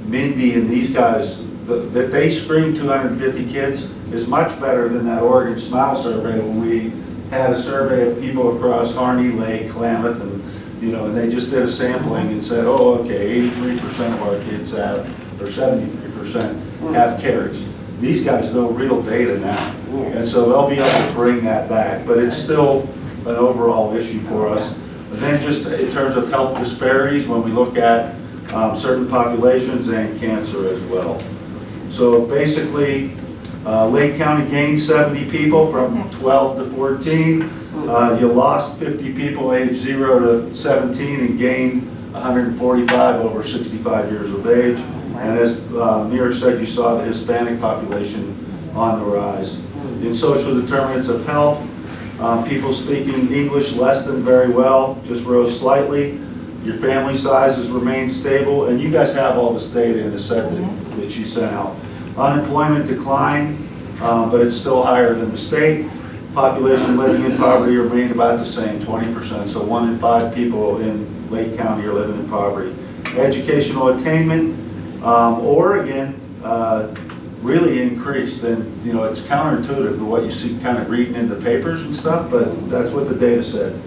Mindy and these guys, that they screened 250 kids is much better than that Oregon Smile survey when we had a survey of people across Harney, Lake, Klamath, and and they just did a sampling and said, oh, okay, 83% of our kids have, or 73% have caries. These guys know real data now, and so they'll be able to bring that back, but it's still an overall issue for us. And then just in terms of health disparities, when we look at certain populations and cancer as well. So basically, Lake County gained 70 people from 12 to 14. You lost 50 people aged 0 to 17 and gained 145 over 65 years of age. And as Mira said, you saw the Hispanic population on the rise. In social determinants of health, people speaking English less than very well just rose slightly. Your family sizes remain stable, and you guys have all this data in the set that she sent out. Unemployment declined, but it's still higher than the state. Population living in poverty remained about the same, 20%. So 1 in 5 people in Lake County are living in poverty. Educational attainment, Oregon really increased, and it's counterintuitive to what you see kind of reading in the papers and stuff, but that's what the data said.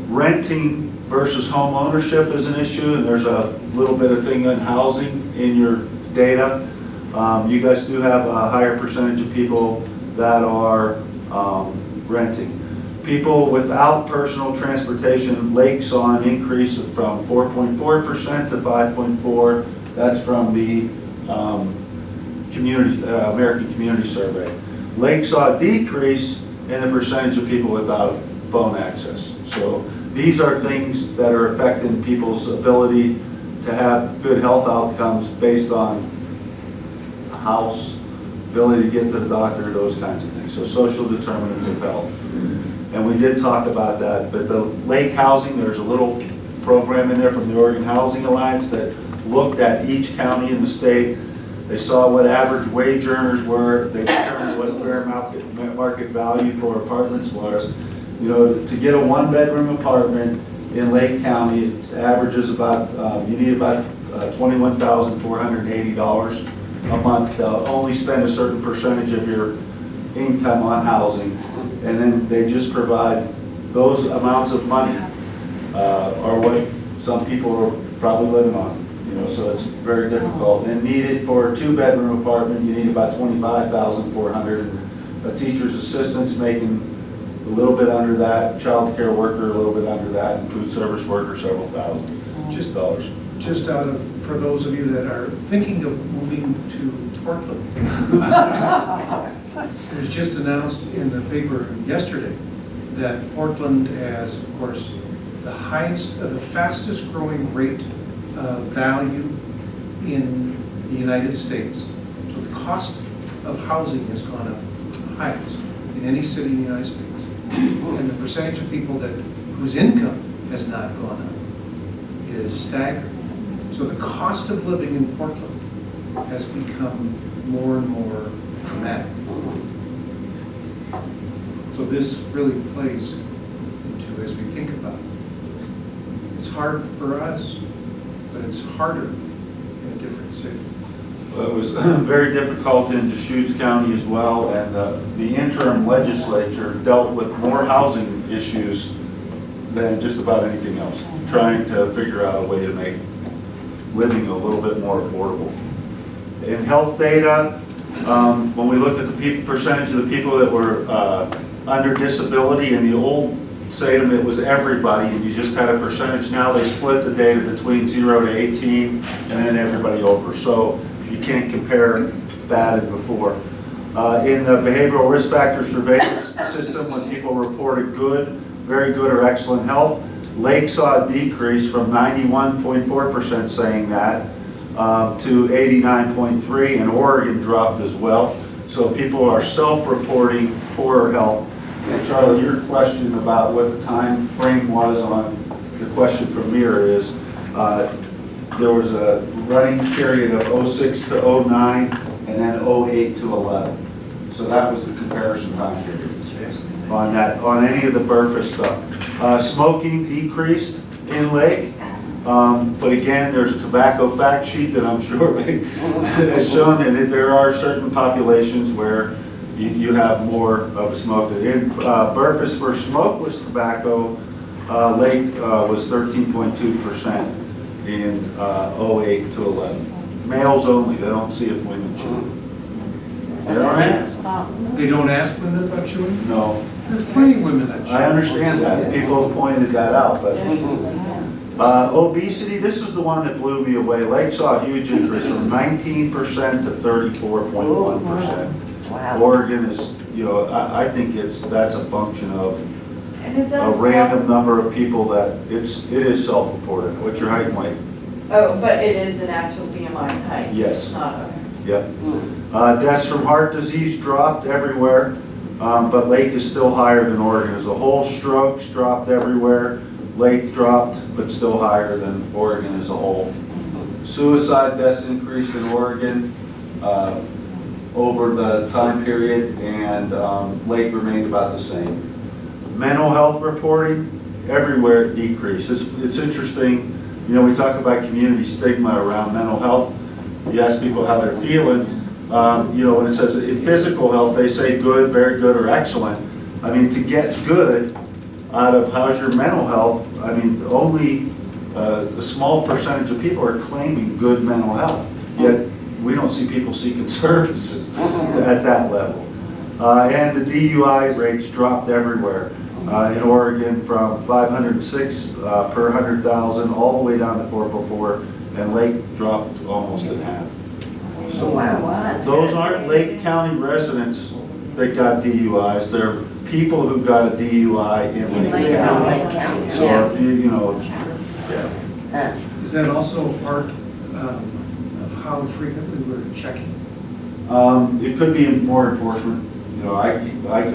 Renting versus home ownership is an issue, and there's a little bit of thing on housing in your data. You guys do have a higher percentage of people that are renting. People without personal transportation, Lake saw an increase from 4.4% to 5.4%. That's from the American Community Survey. Lake saw a decrease in the percentage of people without phone access. So these are things that are affecting people's ability to have good health outcomes based on a house, ability to get to the doctor, those kinds of things. So social determinants of health. And we did talk about that, but the Lake housing, there's a little program in there from the Oregon Housing Alliance that looked at each county in the state. They saw what average wage earners were. They determined what fair market value for apartments was. To get a 1-bedroom apartment in Lake County, it averages about, you need about $21,480 a month to only spend a certain percentage of your income on housing. And then they just provide those amounts of money are what some people are probably living on. So it's very difficult. And needed for a 2-bedroom apartment, you need about $25,400. A teacher's assistant's making a little bit under that, child care worker a little bit under that, and food service worker several thousand dollars. Just for those of you that are thinking of moving to Portland, it was just announced in the paper yesterday that Portland has, of course, the fastest growing rate of value in the United States. So the cost of housing has gone up highest in any city in the United States. And the percentage of people whose income has not gone up is staggering. So the cost of living in Portland has become more and more dramatic. So this really plays into, as we think about it. It's hard for us, but it's harder in a different city. Well, it was very difficult in Deschutes County as well, and the interim legislature dealt with more housing issues than just about anything else, trying to figure out a way to make living a little bit more affordable. In health data, when we looked at the percentage of the people that were under disability, in the old SATM it was everybody, and you just had a percentage. Now they split the data between 0 to 18 and then everybody over. So you can't compare that and before. In the behavioral risk factor surveillance system, when people reported good, very good, or excellent health, Lake saw a decrease from 91.4% saying that to 89.3%, and Oregon dropped as well. So people are self-reporting poorer health. And Charlie, your question about what the time frame was on the question from Mira is, there was a running period of 06 to 09 and then 08 to 11. So that was the comparison time period on that, on any of the Burfus stuff. Smoking decreased in Lake, but again, there's a tobacco fact sheet that I'm sure has shown, and there are certain populations where you have more of smoke. In Burfus for smokeless tobacco, Lake was 13.2% in 08 to 11. Males only, they don't see if women chew. They don't ask. They don't ask women about chewing? No. There's plenty of women that chew. I understand that. People have pointed that out. But obesity, this is the one that blew me away. Lake saw a huge increase from 19% to 34.1%. Wow. Oregon is, you know, I think that's a function of And is that a random number of people that it is self-reported. What's your height and weight? Oh, but it is an actual BMI type? Yes. Not, okay. Yep. Deaths from heart disease dropped everywhere, but Lake is still higher than Oregon as a whole. Strokes dropped everywhere. Lake dropped, but still higher than Oregon as a whole. Suicide deaths increased in Oregon over the time period, and Lake remained about the same. Mental health reporting, everywhere decreased. It's interesting, you know, we talk about community stigma around mental health. You ask people how they're feeling, you know, when it says in physical health, they say good, very good, or excellent. I mean, to get good out of how's your mental health, I mean, only a small percentage of people are claiming good mental health, yet we don't see people seeking services at that level. And the DUI rates dropped everywhere. In Oregon from 506 per 100,000 all the way down to 444, and Lake dropped almost in half. So those aren't Lake County residents that got DUIs, they're people who got a DUI in Lake County. So if you know, yeah. Is that also part of how frequently we're checking? It could be more enforcement. You know,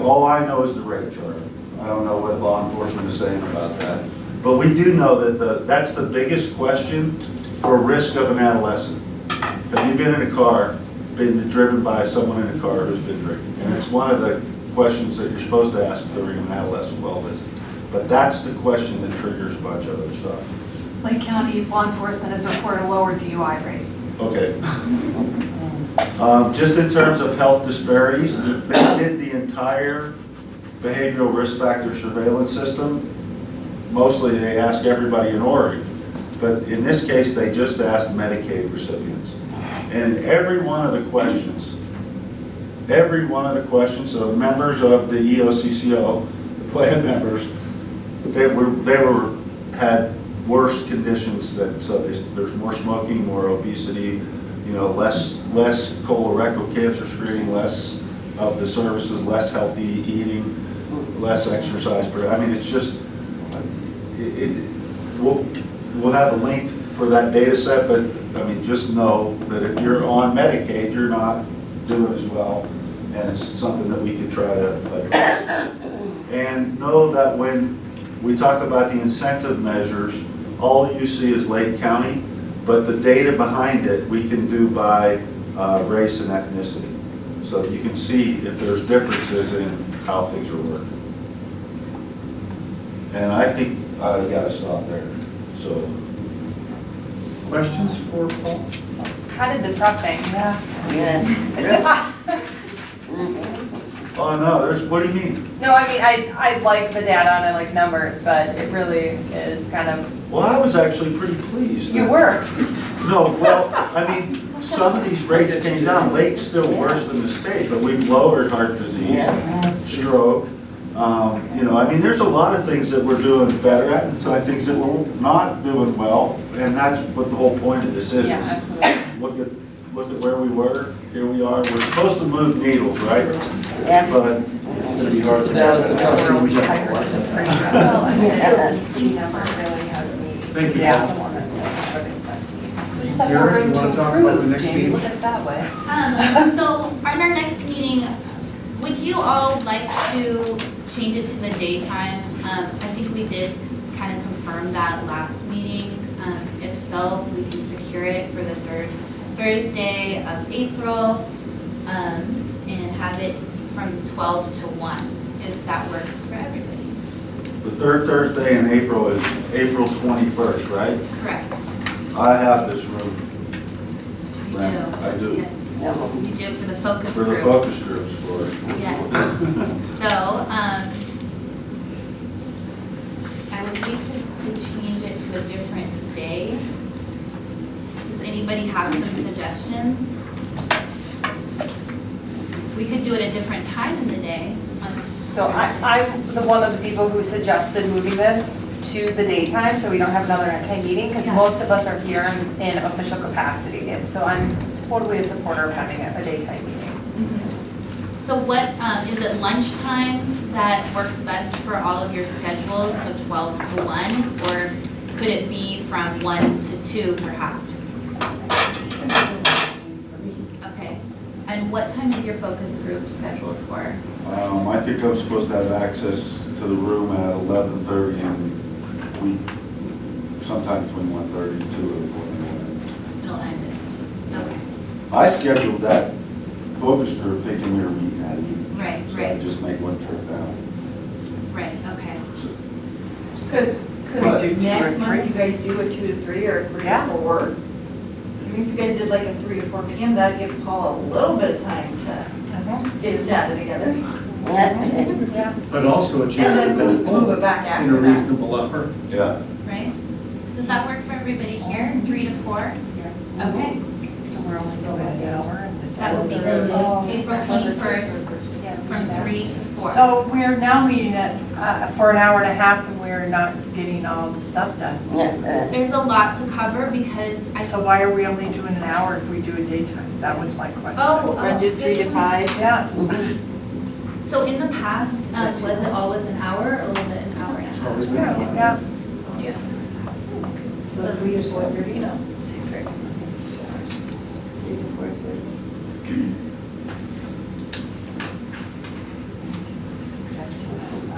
all I know is the rate chart. I don't know what law enforcement is saying about that. But we do know that that's the biggest question for risk of an adolescent. Have you been in a car, been driven by someone in a car who's been drinking? And it's one of the questions that you're supposed to ask during an adolescent well visit. But that's the question that triggers a bunch of other stuff. Lake County law enforcement has reported a lower DUI rate. Okay. Just in terms of health disparities, they did the entire behavioral risk factor surveillance system. Mostly they ask everybody in Oregon, but in this case they just asked Medicaid recipients. And every one of the questions, so the members of the EOCCO, the plan members, had worse conditions there's more smoking, more obesity, you know, less colorectal cancer screening, less of the services, less healthy eating, less exercise. I mean, it's just, we'll have a link for that data set, but I mean, just know that if you're on Medicaid, you're not doing as well and it's something that we could try to address. And know that when we talk about the incentive measures, all you see is Lake County, but the data behind it we can do by race and ethnicity. So that you can see if there's differences in how things are working. And I think I gotta stop there, so. Questions for Paul? Kind of depressing. Oh, no, what do you mean? No, I mean, I like the data and I like numbers, but it really is kind of, Well, I was actually pretty pleased. you were. No, well, I mean, some of these rates came down. Lake's still worse than the state, but we've lowered heart disease, stroke. You know, I mean, there's a lot of things that we're doing better at, and some things that we're not doing well, and that's what the whole point of this is. Yeah, is absolutely. look at where we were, here we are. We're supposed to move needles, right? But it's gonna be hard to do that. Thank you, Yeah. Paul. We just have Vera, more you room wanna to talk about the improve, next Jamie, meeting? look at it that way. So on our next meeting, would you all like to change it to the daytime? I think we did kind of confirm that last meeting. If so, we can secure it for the third Thursday of April, and have it from 12 to 1, if that works for everybody. The third Thursday in April is April 21st, right? Correct. I have this room. You Right, do. I do. Yes. You do for the focus For the group. focus groups for it. Yes. So, I would hate to change it to a different day. Does anybody have some suggestions? We could do it a different time in the day. So I'm the one of the people who suggested moving this to the daytime, so we don't have another nighttime meeting, because most of us are here in official capacity. And so I'm totally a supporter of having a daytime meeting. So what, is it lunchtime that works best for all of your schedules, so 12 to 1? Or could it be from 1 to 2 perhaps? Okay. And what time is your focus group scheduled for? I think I'm supposed to have access to the room at 11:30 and sometime between 1:30 and 2 in the morning. It'll end at 2. Okay. I scheduled that focus group thinking we were meeting at 8. Right, So I right, just make one trip down. right, okay. Could But- next month you guys do a 2 to 3 or 3 Yeah. to 4? I mean, if you guys did like a 3 to 4 p.m., that'd give Paul a little bit of time to get his data together. But also a And chance then to move go it back in a after that. reasonable hour. Yeah. Right? Does that work for everybody here, 3 to 4? Okay. We're only going an hour. That would be April 21st from 3 to 4. So we're now meeting at, for an hour and a half, and we're not getting all the stuff done. There's a lot to cover because So why are we only doing an hour if we do a daytime? That was my question. Or do 3 to 5? Yeah. So in the past, was it always an hour or was it an hour and a half? Always been an hour. Yeah. Yeah. So 3 to 4:30. You know.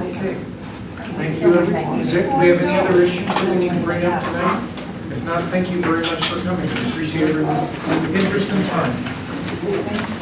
Okay. Thank you, everyone. Is it, do we have any other issues that we need to bring up tonight? If not, thank you very much for coming. We appreciate everyone's interest and time.